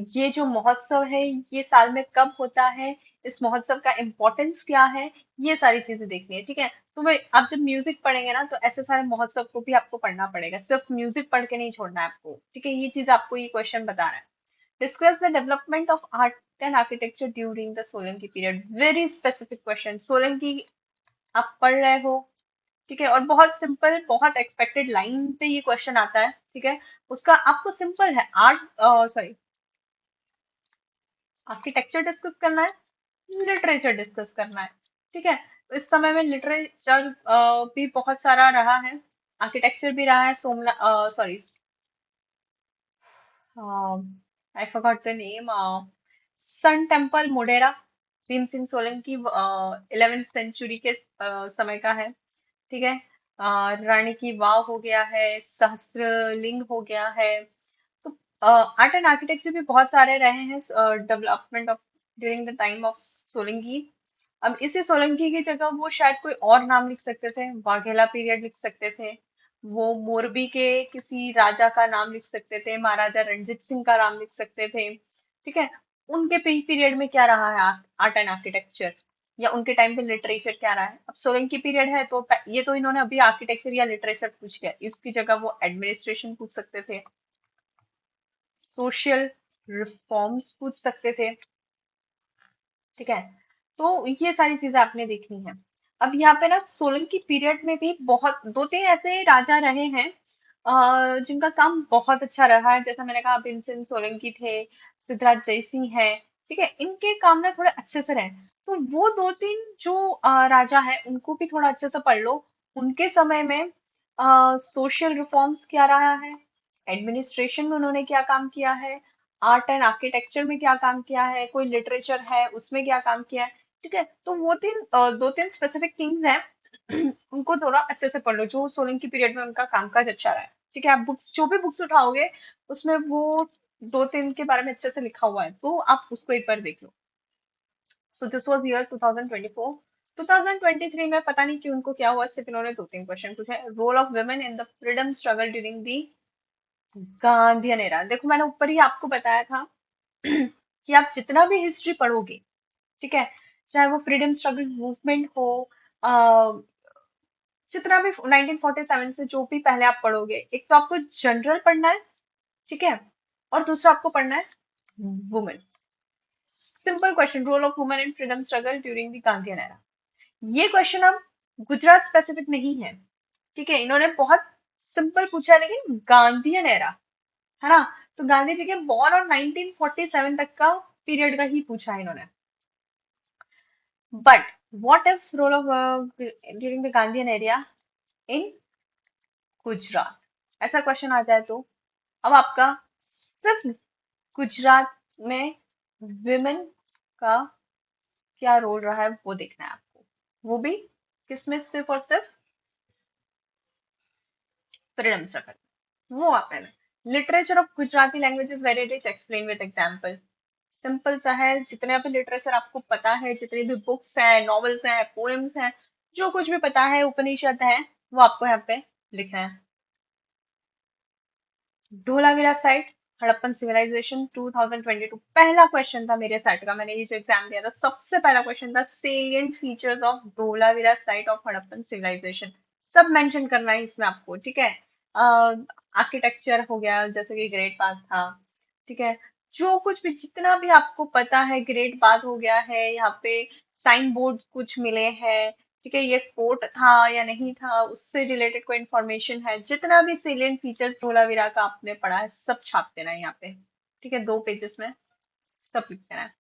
ये जो महोत्सव है, ये साल में कब होता है, इस महोत्सव का इम्पोर्टेंस क्या है, ये सारी चीजें देखनी है, ठीक है। तो भाई, आप जब म्यूजिक पढ़ेंगे ना, तो ऐसे सारे महोत्सव को भी आपको पढ़ना पड़ेगा, सिर्फ म्यूजिक पढ़ के नहीं छोड़ना है आपको, ठीक है। ये चीज आपको ये क्वेश्चन बता रहा है। Discuss the development of art and architecture during the Solanki period. Very specific question. Solanki आप पढ़ रहे हो, ठीक है, और बहुत सिंपल, बहुत एक्सपेक्टेड लाइन पे ये क्वेश्चन आता है, ठीक है। उसका आपको सिंपल है, आर्ट सॉरी आर्किटेक्चर डिस्कस करना है, लिटरेचर डिस्कस करना है, ठीक है। इस समय में लिटरेचर भी बहुत सारा रहा है, आर्किटेक्चर भी रहा है। सोमना sorry, I forgot the name, sun temple Modhera, Bhim Singh Solanki 11th century के समय का है, ठीक है। रानी की वाव हो गया है, सहस्त्रलिंग हो गया है। तो आर्ट एंड आर्किटेक्चर भी बहुत सारे रहे हैं development of during the time of Solanki. अब इसी सोलंकी की जगह वो शायद कोई और नाम लिख सकते थे, वाघेला पीरियड लिख सकते थे, वो मोरबी के किसी राजा का नाम लिख सकते थे, महाराजा रणजीत सिंह का नाम लिख सकते थे, ठीक है। उनके पीरियड में क्या रहा है आर्ट एंड आर्किटेक्चर, या उनके टाइम पे लिटरेचर क्या रहा है। अब सोलंकी पीरियड है, तो ये तो इन्होंने अभी आर्किटेक्चर या लिटरेचर पूछ लिया, इसकी जगह वो एडमिनिस्ट्रेशन पूछ सकते थे, सोशल रिफॉर्म्स पूछ सकते थे, ठीक है। तो ये सारी चीजें आपने देखनी है। अब यहाँ पे ना सोलंकी पीरियड में भी बहुत दो तीन ऐसे राजा रहे हैं जिनका काम बहुत अच्छा रहा है। जैसा मैंने कहा, भीमसेन सोलंकी थे, सिद्धराज जयसिंह है। ठीक है, इनके काम ना थोड़े अच्छे से रहे। तो वो दो तीन जो राजा है उनको भी थोड़ा अच्छे से पढ़ लो। उनके समय में सोशल रिफॉर्म्स क्या रहा है, एडमिनिस्ट्रेशन में उन्होंने क्या काम किया है, आर्ट एंड आर्किटेक्चर में क्या काम किया है, कोई लिटरेचर है उसमें क्या काम किया है। ठीक है, तो वो दो तीन स्पेसिफिक थिंग्स हैं। उनको थोड़ा अच्छे से पढ़ लो, जो सोलंकी पीरियड में उनका कामकाज अच्छा रहा है। ठीक है, आप बुक्स जो भी बुक्स उठाओगे उसमें वो दो तीन के बारे में अच्छे से लिखा हुआ है, तो आप उसको एक बार देख लो। So this was year 2024। 2023 में पता नहीं क्यों उनको क्या हुआ, सिर्फ इन्होंने दो तीन क्वेश्चन पूछे। Role of women in the freedom struggle during the Gandhian era. देखो, मैंने ऊपर ही आपको बताया था कि आप जितना भी हिस्ट्री पढ़ोगे, ठीक है, चाहे वो फ्रीडम स्ट्रगल मूवमेंट हो, जितना भी 1947 से जो भी पहले आप पढ़ोगे, एक तो आपको जनरल पढ़ना है, ठीक है, और दूसरा आपको पढ़ना है women. Simple question, role of women in freedom struggle during the Gandhian era. ये क्वेश्चन अब गुजरात स्पेसिफिक नहीं है। ठीक है, इन्होंने बहुत सिंपल पूछा है, लेकिन गांधीयन एरा, है ना, तो गांधी जी के बॉर्न और 1947 तक का पीरियड का ही पूछा है इन्होंने। But what if role of during the Gandhian area in Gujarat, ऐसा क्वेश्चन आ जाए तो अब आपका सिर्फ गुजरात में विमेन का क्या रोल रहा है वो देखना है आपको। वो भी किसमें, सिर्फ और सिर्फ फ्रीडम स्ट्रगल। वो आपने literature of Gujarati language is very rich, explain with example. Simple सा है, जितने भी लिटरेचर आपको पता है, जितनी भी बुक्स हैं, नॉवेल्स हैं, पोएम्स हैं, जो कुछ भी पता है, उपनिषद है, वो आपको यहाँ पे लिखना है। धोलावीरा साइट, हड़प्पन सिविलाइजेशन 2022, पहला क्वेश्चन था मेरे सेट का, मैंने ये जो एग्जाम दिया था सबसे पहला क्वेश्चन था, salient features of Dholavira site of Harappan civilisation. सब मेंशन करना है इसमें आपको, ठीक है। आर्किटेक्चर हो गया, जैसे कि ग्रेट बाथ था, ठीक है, जो कुछ भी जितना भी आपको पता है, ग्रेट बाथ हो गया है, यहाँ पे साइन बोर्ड कुछ मिले हैं, ठीक है, ये कोर्ट था या नहीं था, उससे रिलेटेड कोई इंफॉर्मेशन है, जितना भी सेलिएंट फीचर्स धोलावीरा का आपने पढ़ा है सब छाप देना है यहाँ पे। ठीक है, 2 पेजेस में सब लिख देना है।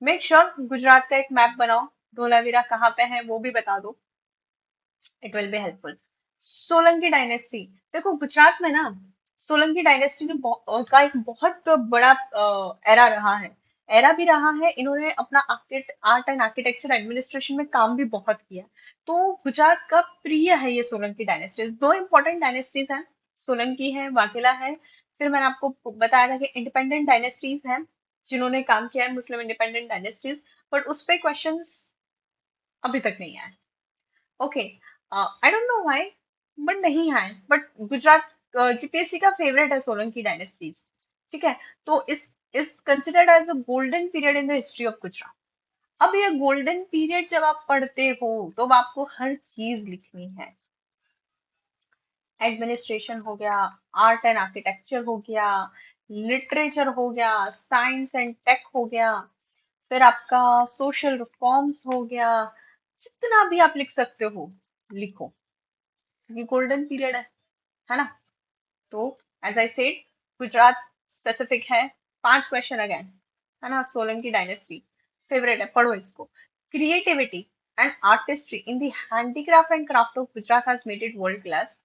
मेक श्योर गुजरात का एक मैप बनाओ, धोलावीरा कहाँ पे है वो भी बता दो, it will be helpful. Solanki dynasty, देखो गुजरात में ना सोलंकी डायनेस्टी ने का एक बहुत बड़ा एरा रहा है। एरा भी रहा है, इन्होंने अपना आर्ट एंड आर्किटेक्चर एडमिनिस्ट्रेशन में काम भी बहुत किया। तो गुजरात का प्रिय है ये सोलंकी डायनेस्टीज। दो इंपॉर्टेंट डायनेस्टीज हैं, सोलंकी है, वाघेला है। फिर मैंने आपको बताया था कि इंडिपेंडेंट डायनेस्टीज हैं जिन्होंने काम किया है, मुस्लिम इंडिपेंडेंट डायनेस्टीज, बट उस पे क्वेश्चंस अभी तक नहीं आए। Okay, I don't know why, but नहीं है, बट गुजरात जीपीएससी का फेवरेट है सोलंकी डायनेस्टीज। ठीक है, तो is considered as a golden period in the history of Gujarat. अब ये गोल्डन पीरियड जब आप पढ़ते हो तो अब आपको हर चीज लिखनी है। एडमिनिस्ट्रेशन हो गया, आर्ट एंड आर्किटेक्चर हो गया, लिटरेचर हो गया, साइंस एंड टेक हो गया, फिर आपका सोशल रिफॉर्म्स हो गया, जितना भी आप लिख सकते हो लिखो, क्योंकि गोल्डन पीरियड है ना। तो as I said, Gujarat specific है। 5 क्वेश्चन अगेन, है ना, सोलंकी डायनेस्टी फेवरेट है, पढ़ो इसको। Creativity and artistry in the handicraft and craft of Gujarat has made it world class.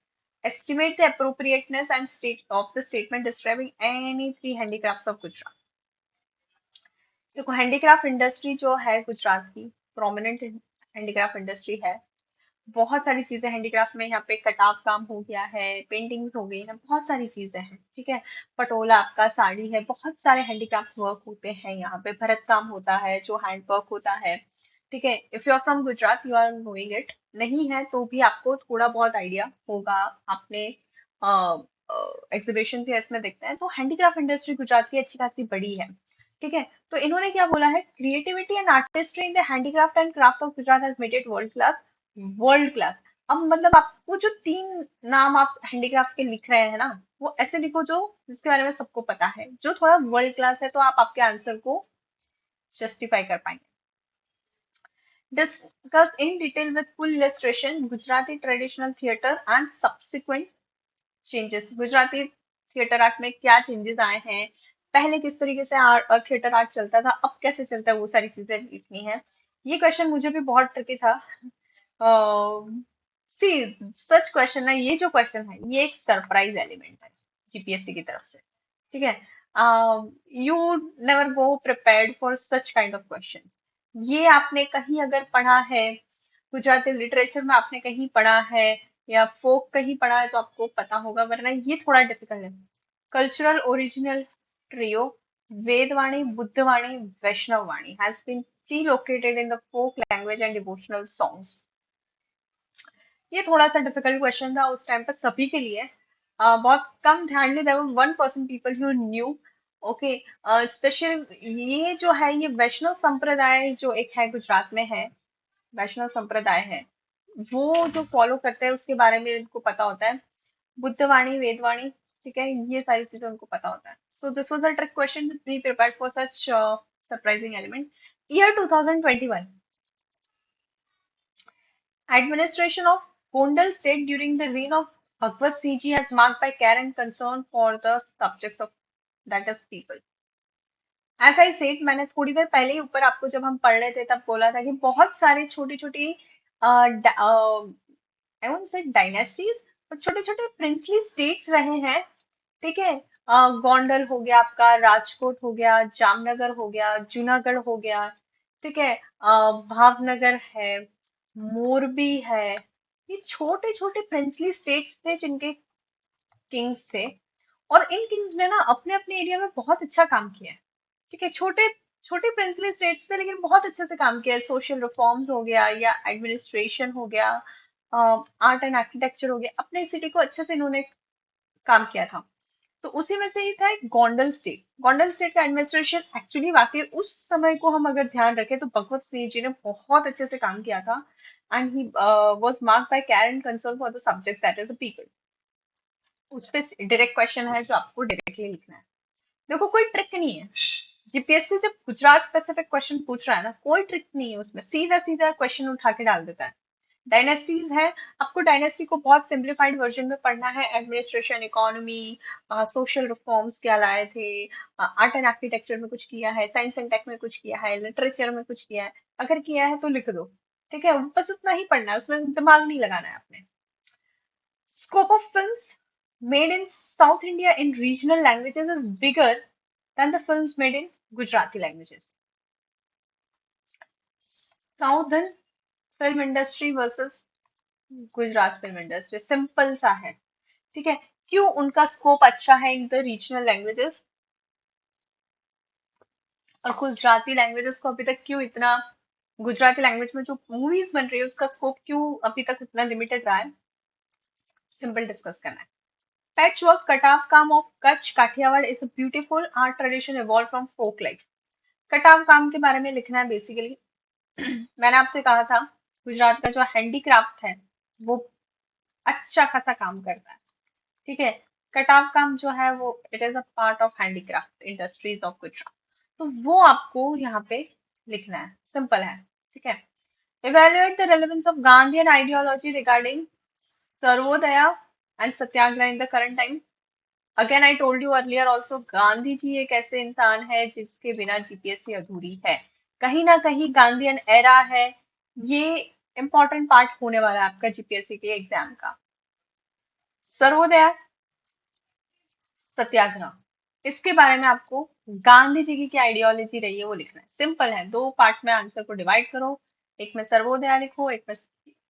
Estimate the appropriateness and state of the statement describing any three handicrafts of Gujarat. देखो, handicraft industry जो है गुजरात की, prominent handicraft industry है। बहुत सारी चीजें handicraft में, यहाँ पे कटाव काम हो गया है, पेंटिंग्स हो गई है, बहुत सारी चीजें हैं। ठीक है, पटोला आपका, साड़ी है, बहुत सारे हैंडीक्राफ्ट वर्क होते हैं यहाँ पे, भरत काम होता है, जो हैंड वर्क होता है। ठीक है, if you are from Gujarat you are knowing it, नहीं है तो भी आपको थोड़ा बहुत आइडिया होगा, आपने एग्जीबिशन या इसमें देखते हैं, तो हैंडीक्राफ्ट इंडस्ट्री गुजरात की अच्छी खासी बड़ी है। ठीक है, तो इन्होंने क्या बोला है, creativity and artistry in the handicraft and craft of Gujarat has made it world class. World class, अब मतलब आपको जो 3 नाम आप हैंडीक्राफ्ट के लिख रहे हैं ना, वो ऐसे लिखो जो जिसके बारे में सबको पता है, जो थोड़ा वर्ल्ड क्लास है, तो आप आपके आंसर को जस्टिफाई कर पाएंगे। Discuss in detail with full illustration Gujarati traditional theatre and subsequent changes. Gujarati theatre art में क्या चेंजेस आए हैं, पहले किस तरीके से थिएटर आर्ट चलता था, अब कैसे चलता है, वो सारी चीजें लिखनी है। ये क्वेश्चन मुझे भी बहुत ट्रिकी था। सी सच क्वेश्चन है, ये जो क्वेश्चन है ये एक सरप्राइज एलिमेंट है जीपीएससी की तरफ से। ठीक है, you never go prepared for such kind of question. ये आपने कहीं अगर पढ़ा है, गुजराती लिटरेचर में आपने कहीं पढ़ा है या फोक कहीं पढ़ा है तो आपको पता होगा, वरना ये थोड़ा डिफिकल्ट है। कल्चरल ओरिजिनल ट्रियो वेदवाणी बुद्धवाणी वैष्णव वाणी has been pre-located in the folk language and devotional songs। ये थोड़ा सा डिफिकल्ट क्वेश्चन था उस टाइम पर सभी के लिए। बहुत कम ध्यान में, there were 1% people who knew. Okay, special ये जो है ये वैष्णव संप्रदाय जो एक है गुजरात में है, वैष्णव संप्रदाय है, वो जो फॉलो करते हैं उसके बारे में इनको पता होता है। बुद्धवाणी वेदवाणी, ठीक है, ये सारी चीजें उनको पता होता है। So this was a trick question, be prepared for such surprising element. Year 2021, administration of Gondal state during the reign of Bhagwat Singh ji has marked by care and concern for the subjects of that is people। As I said, मैंने थोड़ी देर पहले ही ऊपर आपको जब हम पढ़ रहे थे तब बोला था कि बहुत सारे छोटी छोटी आई वोंट से डायनेस्टीज, और छोटे छोटे प्रिंसली स्टेट्स रहे हैं। ठीक है, गोंडल हो गया आपका, राजकोट हो गया, जामनगर हो गया, जूनागढ़ हो गया। ठीक है, भावनगर है, मोरबी है। ये छोटे छोटे प्रिंसली स्टेट्स थे जिनके किंग्स थे, और इन किंग्स ने ना अपने अपने एरिया में बहुत अच्छा काम किया है। ठीक है, छोटे छोटे प्रिंसली स्टेट्स थे लेकिन बहुत अच्छे से काम किया है। सोशल रिफॉर्म्स हो गया या एडमिनिस्ट्रेशन हो गया, आर्ट एंड आर्किटेक्चर हो गया, अपने सिटी को अच्छे से इन्होंने काम किया था। तो उसी में से ही था एक गोंडल स्टेट। गोंडल स्टेट का एडमिनिस्ट्रेशन एक्चुअली वाकई उस समय को हम अगर ध्यान रखें तो भगवत सिंह जी ने बहुत अच्छे से काम किया था। And he was marked by care and concern for the subject that is a people. उस पे डायरेक्ट क्वेश्चन है जो आपको डायरेक्टली लिखना है। देखो कोई ट्रिक नहीं है, जीपीएससी जब गुजरात स्पेसिफिक क्वेश्चन पूछ रहा है ना, कोई ट्रिक नहीं है उसमें, सीधा सीधा क्वेश्चन उठा के डाल देता है। डायनेस्टीज है, आपको डायनेस्टी को बहुत सिंप्लीफाइड वर्जन में पढ़ना है। एडमिनिस्ट्रेशन, इकोनॉमी, सोशल रिफॉर्म्स क्या लाए थे, आर्ट एंड आर्किटेक्चर में कुछ किया है, साइंस एंड टेक में कुछ किया है, लिटरेचर में कुछ किया है, अगर किया है तो लिख दो। ठीक है, बस उतना ही पढ़ना है, उसमें दिमाग नहीं लगाना है आपने। Scope of films made in South India in regional languages is bigger than the films made in Gujarati languages. Southern film industry versus Gujarat film industry simple सा है। ठीक है, क्यों उनका स्कोप अच्छा है इन द रीजनल लैंग्वेजेस, और Gujarati languages को अभी तक क्यों इतना, गुजराती लैंग्वेज में जो मूवीज बन रही है उसका स्कोप क्यों अभी तक उतना लिमिटेड रहा है, सिंपल डिस्कस करना है। Patchwork katav काम of Kutch Kathiawad is a beautiful art tradition evolved from folk life। कटाव काम के बारे में लिखना है बेसिकली। मैंने आपसे कहा था गुजरात का जो हैंडीक्राफ्ट है वो अच्छा खासा काम करता है। ठीक है, कटाव काम जो है वो it is a part of handicraft industries of Gujarat. तो वो आपको यहाँ पे लिखना है, सिंपल है। ठीक है, evaluate the relevance of Gandhian ideology regarding Sarvodaya and Satyagraha in the current time। Again I told you earlier also, Gandhi ji एक ऐसे इंसान है जिसके बिना जीपीएससी अधूरी है। कहीं ना कहीं गांधीयन एरा है, ये इंपॉर्टेंट पार्ट होने वाला है आपका जीपीएससी के एग्जाम का। सर्वोदया सत्याग्रह, इसके बारे में आपको गांधी जी की क्या आइडियोलॉजी रही है वो लिखना है। सिंपल है, दो पार्ट में आंसर को डिवाइड करो, एक में सर्वोदया लिखो, एक में,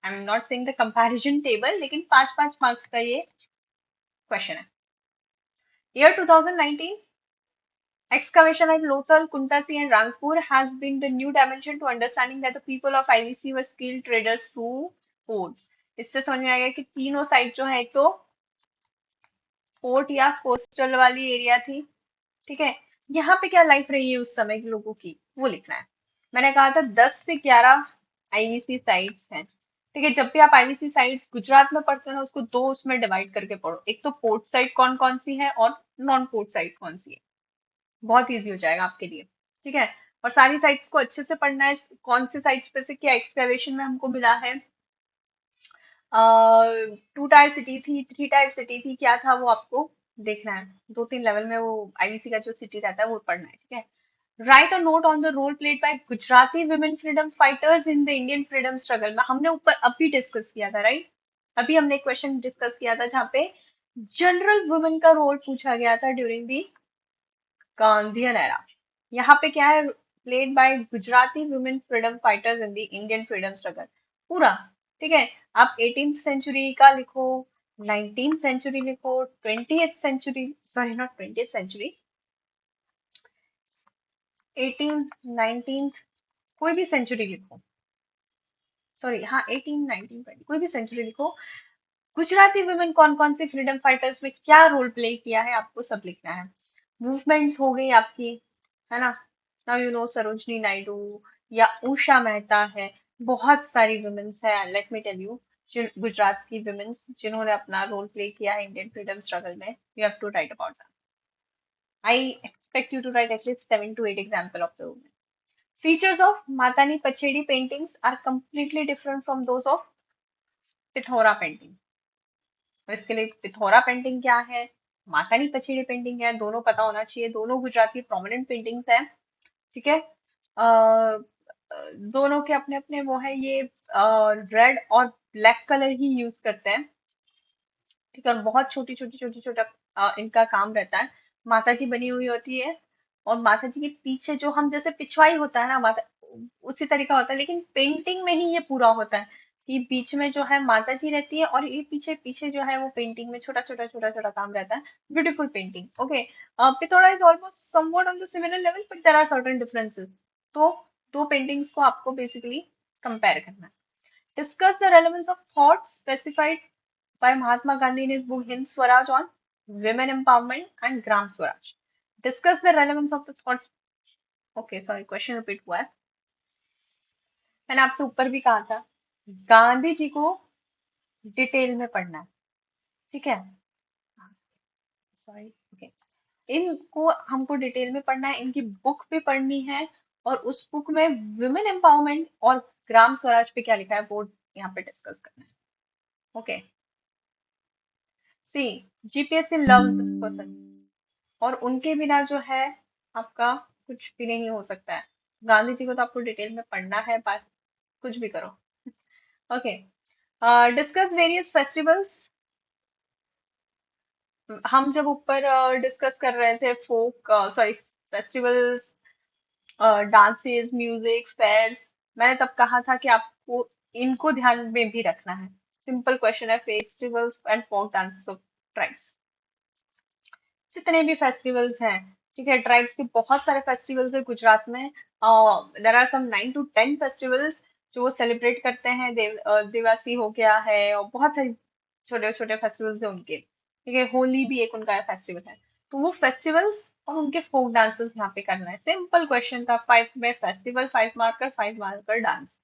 I am not saying the comparison table, लेकिन 5-5 मार्क्स का ये क्वेश्चन है। Year 2019, excavation at Lothal, Kuntasi, and Rangpur has been the new dimension to understanding that the people of IVC were skilled traders through ports। इससे समझ में आ गया कि तीनों साइड जो है, एक तो पोर्ट या कोस्टल वाली एरिया थी। ठीक है, यहाँ पे क्या लाइफ रही है उस समय के लोगों की वो लिखना है। मैंने कहा था 10 से 11 आईवीसी साइट्स हैं। ठीक है, जब भी आप आईवीसी साइट्स गुजरात में पढ़ते हो ना, उसको दो उसमें डिवाइड करके पढ़ो, एक तो पोर्ट साइड कौन कौन सी है और नॉन पोर्ट साइड कौन सी है, बहुत इजी हो जाएगा आपके लिए। ठीक है, और सारी साइट्स को अच्छे से पढ़ना है। कौन सी साइट्स पे से क्या एक्सकैवेशन में हमको मिला है। 2 टायर सिटी थी, 3 टायर सिटी थी, क्या था वो आपको देखना है। 2-3 लेवल में वो आईवीसी का जो सिटी रहता है वो पढ़ना है, ठीक है। Right a note on the role played by Gujarati women freedom fighters in the Indian freedom struggle में हमने ऊपर अभी डिस्कस किया था, राइट। अभी हमने एक क्वेश्चन डिस्कस किया था जहाँ पे जनरल वुमेन का रोल पूछा गया था ड्यूरिंग दी गांधीयन एरा। यहाँ पे क्या है, played by Gujarati women freedom fighters in the Indian freedom struggle पूरा, ठीक है। आप 18th सेंचुरी का लिखो, 19th सेंचुरी लिखो, 20th century, sorry not 20th century, 18th 19th, कोई भी सेंचुरी लिखो, सॉरी हाँ 18 19 20 कोई भी सेंचुरी लिखो। गुजराती वुमेन कौन कौन सी फ्रीडम फाइटर्स में क्या रोल प्ले किया है आपको सब लिखना है। मूवमेंट्स हो गई आपकी, है ना। Now you know Sarojini Naidu या उषा मेहता है, बहुत सारी वुमेन्स है, let me tell you. Gujarat की वुमेन्स जिन्होंने अपना रोल प्ले किया है इंडियन फ्रीडम स्ट्रगल में, you have to write about that. I expect you to write at least 7 to 8 example of the women. Features of Matani Pachedi paintings are completely different from those of Pithora painting. तो इसके लिए Pithora painting क्या है, मातानी Pachhedi painting है, दोनों पता होना चाहिए। दोनों गुजराती प्रोमिनेंट पेंटिंग्स हैं, ठीक है। दोनों के अपने अपने वो है, ये रेड और ब्लैक कलर ही यूज करते हैं, ठीक है। और बहुत छोटी छोटी छोटी छोटा इनका काम रहता है। माता जी बनी हुई होती है और माता जी के पीछे जो हम जैसे पिछवाई होता है ना माता, उसी तरीका होता है, लेकिन पेंटिंग में ही ये पूरा होता है कि बीच में जो है माता जी रहती है और ये पीछे पीछे जो है वो पेंटिंग में छोटा छोटा छोटा छोटा काम रहता है। Beautiful painting, okay. Pithora is almost somewhat on the similar level but there are certain differences. तो दो पेंटिंग्स को आपको बेसिकली कंपेयर करना है। Discuss the relevance of thoughts specified by Mahatma Gandhi in his book Hind Swaraj on women empowerment and Gram Swaraj. Discuss the relevance of the thoughts. Okay, sorry, question repeat हुआ है। मैंने आपसे ऊपर भी कहा था गांधी जी को डिटेल में पढ़ना है, ठीक है। Sorry, okay. इनको हमको डिटेल में पढ़ना है, इनकी बुक भी पढ़नी है और उस बुक में वुमेन एम्पावरमेंट और ग्राम स्वराज पे क्या लिखा है वो यहाँ पे डिस्कस करना है, ओके। See GPSC loves this person और उनके बिना जो है आपका कुछ भी नहीं हो सकता है। गांधी जी को तो आपको डिटेल में पढ़ना है, बात कुछ भी करो, ओके। Discuss various festivals. हम जब ऊपर डिस्कस कर रहे थे folk, sorry, festivals, dances, music, fairs, मैंने तब कहा था कि आपको इनको ध्यान में भी रखना है। सिंपल क्वेश्चन है, festivals and folk dances of tribes, जितने भी फेस्टिवल्स हैं, ठीक है। ट्राइब्स के बहुत सारे फेस्टिवल्स है गुजरात में। There are some 9 to 10 festivals जो वो सेलिब्रेट करते हैं। दिवासी हो गया है और बहुत सारे छोटे छोटे फेस्टिवल्स है उनके, ठीक है। होली भी एक उनका फेस्टिवल है। तो वो फेस्टिवल्स और उनके फोक डांसेस यहाँ पे करना है। सिंपल क्वेश्चन था, 5 में festival, 5 marker, 5 marker dance.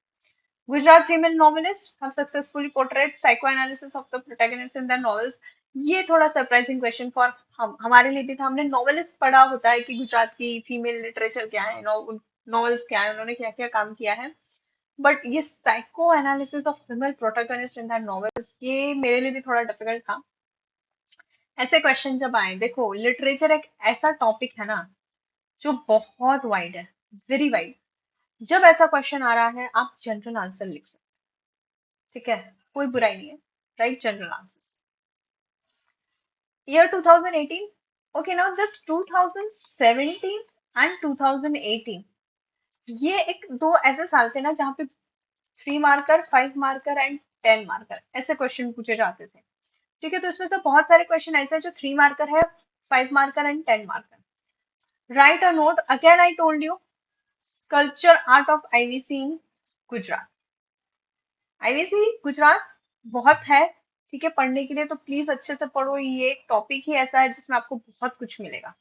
Gujarat female novelists have successfully portrayed psychoanalysis of the protagonist in their novels. ये थोड़ा सरप्राइजिंग क्वेश्चन फॉर हम हमारे लिए भी था। हमने नॉवेलिस्ट पढ़ा होता है कि गुजरात की फीमेल लिटरेचर क्या है, नॉवेल्स क्या है, उन्होंने क्या क्या काम किया है। बट ये psycho analysis of female protagonist in that novels, ये मेरे लिए भी थोड़ा डिफिकल्ट था। ऐसे क्वेश्चन जब आए, देखो लिटरेचर एक ऐसा टॉपिक है ना जो बहुत वाइड है, वेरी वाइड। जब ऐसा क्वेश्चन आ रहा है आप जनरल आंसर लिख सकते, ठीक है, कोई बुराई नहीं है। Right general answers. Year 2018, okay. Now this 2017 and 2018, ये एक दो ऐसे साल थे ना जहाँ पे 3 मार्कर, 5 मार्कर एंड 10 मार्कर ऐसे क्वेश्चन पूछे जाते थे, ठीक है। तो इसमें से बहुत सारे क्वेश्चन ऐसे हैं जो 3 मार्कर है, 5 marker and 10 marker. Right a note, again I told you, culture art of IVC in Gujarat. IVC Gujarat बहुत है, ठीक है, पढ़ने के लिए। तो प्लीज अच्छे से पढ़ो, ये एक टॉपिक ही ऐसा है जिसमें आपको बहुत कुछ मिलेगा।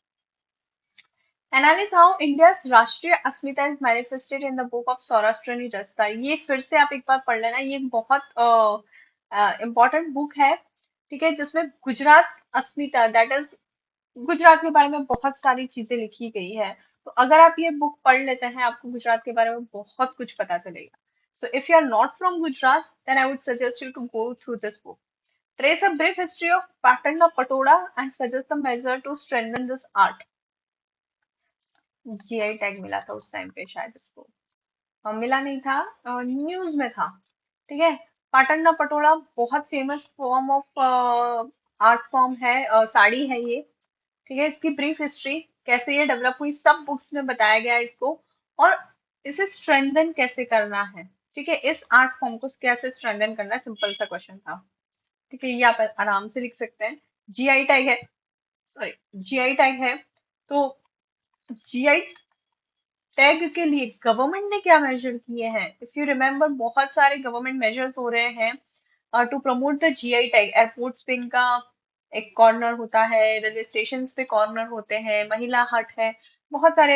एनालिस हाउ इंडियाज राष्ट्रीय अस्मिता is manifested in the book of सौराष्ट्रनी रस्ता। ये फिर से आप एक बार पढ़ लेना, ये एक बहुत इंपॉर्टेंट बुक है, ठीक है, जिसमें गुजरात अस्मिता, दैट इज गुजरात के बारे में बहुत सारी चीजें लिखी गई है। तो अगर आप ये बुक पढ़ लेते हैं आपको गुजरात के बारे में बहुत कुछ पता चलेगा। So if you are not from Gujarat then I would suggest you to go through this book. Trace a brief history of Patan Patola and suggest the measure to strengthen this art. GI tag मिला था उस time पे शायद इसको। मिला नहीं था, news में था। ठीक है। पाटन पटोड़ा बहुत famous form of art form है, साड़ी है ये। ठीक है। इसकी ब्रीफ हिस्ट्री कैसे ये डेवलप हुई सब बुक्स में बताया गया है इसको। और इसे स्ट्रेंथन कैसे करना है। ठीक है। इस आर्ट फॉर्म को कैसे स्ट्रेंथन करना है, सिंपल सा क्वेश्चन था। ठीक है। ये आप आराम से लिख सकते हैं। जीआई टैग है, सॉरी, जीआई टैग है। तो जीआई टैग के लिए गवर्नमेंट ने क्या मेजर किए हैं, इफ यू रिमेम्बर बहुत सारे गवर्नमेंट मेजर्स हो रहे हैं to promote the GI tag. Airports पे इनका एक कॉर्नर होता है, रेलवे स्टेशन पे कॉर्नर होते हैं, महिला हट है। बहुत सारे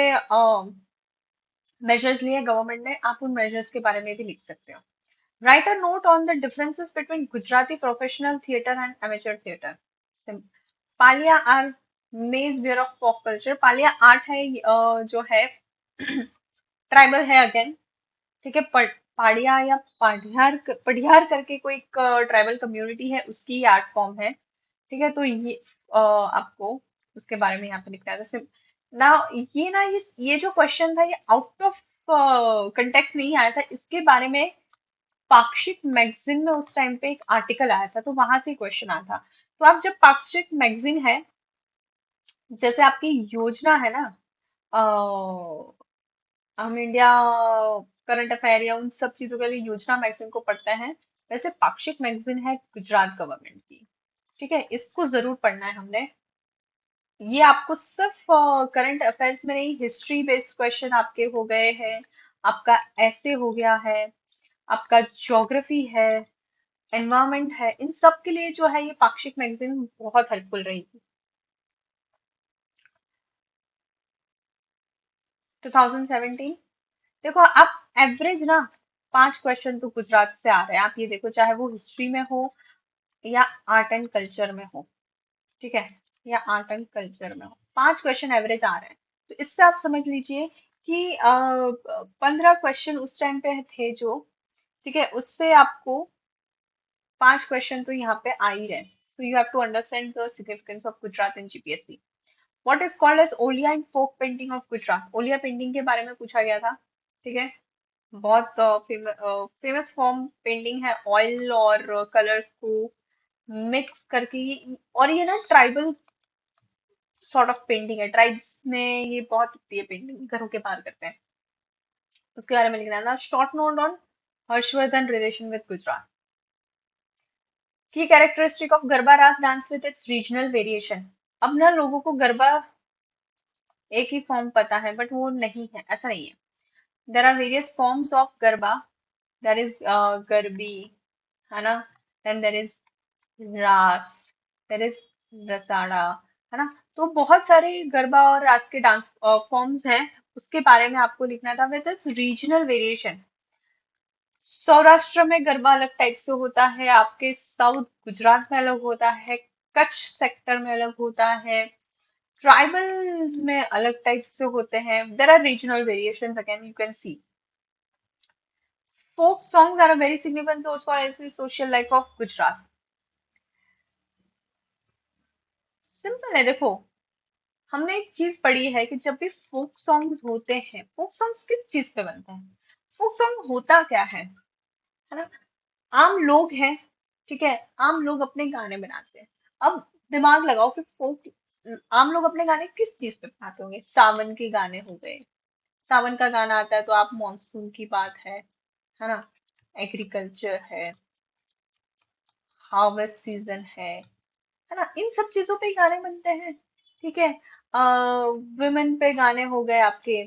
मेजर्स लिए गवर्नमेंट ने, आप उन मेजर्स के बारे में भी लिख सकते हो। Write a note on the differences between Gujarati professional theatre and amateur theatre. Paliya are मेज वेयर of pop culture. Paliya art है, जो है ट्राइबल है अगेन। ठीक है। पाड़िया या पढ़ियार करके कोई ट्राइबल कम्युनिटी है, उसकी आर्ट फॉर्म है। ठीक है। तो ये आपको उसके बारे में यहाँ पे लिखना है। जैसे ना, ये ना ये जो क्वेश्चन था ये आउट ऑफ कंटेक्स्ट नहीं आया था, इसके बारे में पाक्षिक मैगजीन में उस टाइम पे एक आर्टिकल आया था, तो वहां से क्वेश्चन आया था। तो आप जब पाक्षिक मैगजीन है, जैसे आपकी योजना है ना, हम इंडिया करंट अफेयर या उन सब चीजों के लिए योजना मैगजीन को पढ़ते हैं, वैसे पाक्षिक मैगजीन है गुजरात गवर्नमेंट की। ठीक है। इसको जरूर पढ़ना है हमने। ये आपको सिर्फ करंट अफेयर्स में नहीं, हिस्ट्री बेस्ड क्वेश्चन आपके हो गए हैं, आपका ऐसे हो गया है, आपका ज्योग्राफी है, एनवायरमेंट है, इन सब के लिए जो है ये पाक्षिक मैगजीन बहुत हेल्पफुल रहेगी। 2017। देखो आप एवरेज ना 5 क्वेश्चन तो गुजरात से आ रहे हैं, आप ये देखो, चाहे वो हिस्ट्री में हो या आर्ट एंड कल्चर में हो। ठीक है। या आर्ट एंड कल्चर में हो, 5 क्वेश्चन एवरेज आ रहे हैं। तो इससे आप समझ लीजिए कि 15 क्वेश्चन उस टाइम पे थे जो। ठीक है। उससे आपको 5 क्वेश्चन तो यहाँ पे आ ही रहे। So you have to understand the significance of Gujarat in GPSC. What is called as ओलिया and folk painting of Gujarat. ओलिया पेंटिंग के बारे में पूछा गया था। ठीक है। बहुत फेमस फॉर्म पेंटिंग है, ऑयल और कलर को मिक्स करके और ये ना ट्राइबल सॉर्ट ऑफ पेंटिंग है। ट्राइब्स में ये बहुत होती है पेंटिंग, घरों के बाहर करते हैं। उसके बारे में लिखना है ना। Short note on Harshvardhan relation with Gujarat. की कैरेक्टरिस्टिक ऑफ गरबा रास dance with its regional variation. अब ना लोगों को गरबा एक ही फॉर्म पता है, बट वो नहीं है, ऐसा नहीं है। There are various forms of garba. There is garbi, है ना। देन देर इज रास, देर इज रसाड़ा, है ना। तो बहुत सारे गरबा और रास के डांस फॉर्म्स हैं, उसके बारे में आपको लिखना था with its regional variation. Saurashtra में गरबा अलग टाइप से होता है, आपके साउथ गुजरात में अलग होता है, कच्छ सेक्टर में अलग होता है, ट्राइबल्स में अलग टाइप से होते हैं। There are regional variations again you can see. Folk songs are a very significant source for ऐसी social life of Gujarat. Simple है, देखो, हमने एक चीज पढ़ी है कि जब भी फोक सॉन्ग्स होते हैं, फोक सॉन्ग्स किस चीज पे बनते हैं, फोक सॉन्ग होता क्या है ना। आम लोग हैं। ठीक है। आम लोग अपने गाने बनाते हैं। अब दिमाग लगाओ कि फोक, आम लोग अपने गाने किस चीज पे बनाते होंगे। सावन के गाने हो गए, सावन का गाना आता है तो आप मॉनसून की बात है ना, एग्रीकल्चर है, हार्वेस्ट सीजन है ना, इन सब चीजों पे ही गाने बनते हैं। ठीक है। वुमेन पे गाने हो गए आपके।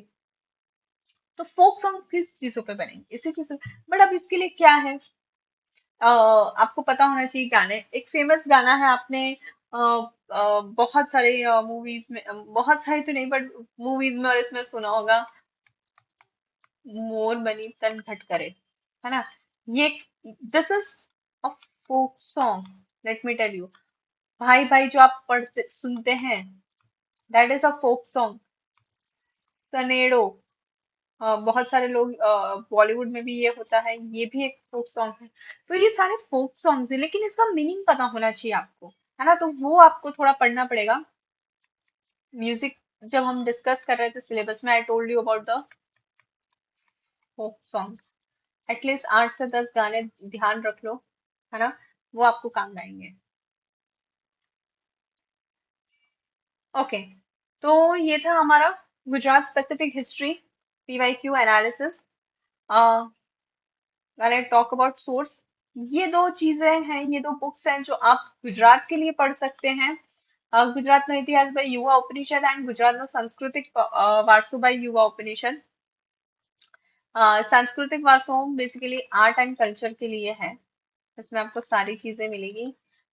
तो फोक सॉन्ग किस चीजों पे बनेंगे, इसी चीजों। बट अब इसके लिए क्या है, आपको पता होना चाहिए। गाने, एक फेमस गाना है, आपने बहुत सारे मूवीज में, बहुत सारे तो नहीं बट मूवीज में और इसमें सुना होगा, मोर बनी तन खटकरे, है ना। ये, this is a folk song. Let me tell you, भाई भाई जो आप पढ़ते सुनते हैं, that is a folk song. Sanedo, बहुत सारे लोग, बॉलीवुड में भी ये होता है, ये भी एक फोक सॉन्ग है। तो ये सारे फोक सॉन्ग्स है, लेकिन इसका मीनिंग पता होना चाहिए आपको, है ना? तो वो आपको थोड़ा पढ़ना पड़ेगा। म्यूजिक जब हम डिस्कस कर रहे थे सिलेबस में, I told you about the folk songs. At least 8 से 10 गाने ध्यान रख लो, है ना? वो आपको काम आएंगे। ओके, तो ये था हमारा Gujarat specific history PYQ analysis. When I talk about source, ये दो चीजें हैं, ये दो बुक्स हैं जो आप गुजरात के लिए पढ़ सकते हैं। गुजरात નો इतिहास बाय युवा उपनिषद एंड गुजरात નો सांस्कृतिक वारसो बाय युवा उपनिषद। सांस्कृतिक वारसो बेसिकली आर्ट एंड कल्चर के लिए है, इसमें आपको सारी चीजें मिलेगी।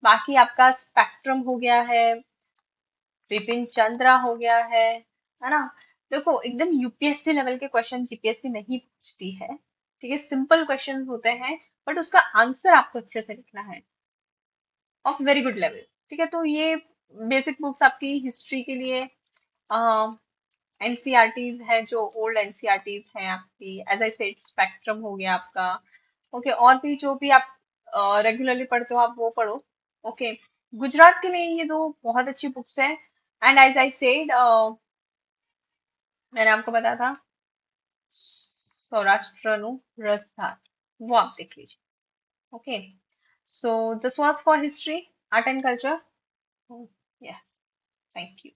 बाकी आपका स्पेक्ट्रम हो गया है, विपिन चंद्रा हो गया है ना? देखो, एकदम यूपीएससी लेवल के क्वेश्चन जीपीएससी नहीं पूछती है, ठीक है? सिंपल क्वेश्चन होते हैं, बट उसका आंसर आपको अच्छे से लिखना है, ऑफ वेरी गुड लेवल। ठीक है, तो ये बेसिक बुक्स आपकी हिस्ट्री के लिए एनसीईआरटीज है, जो ओल्ड एनसीईआरटीज हैं आपकी। एज आई सेड, स्पेक्ट्रम हो गया आपका। ओके, और भी जो भी आप रेगुलरली पढ़ते हो आप वो पढ़ो। ओके, गुजरात के लिए ये दो बहुत अच्छी बुक्स हैं। एंड एज आई सेड, मैंने आपको बताया था सौराष्ट्र नु रसधार, वो आप देख लीजिए। Okay, so this was for history, art and culture. Yes, thank you.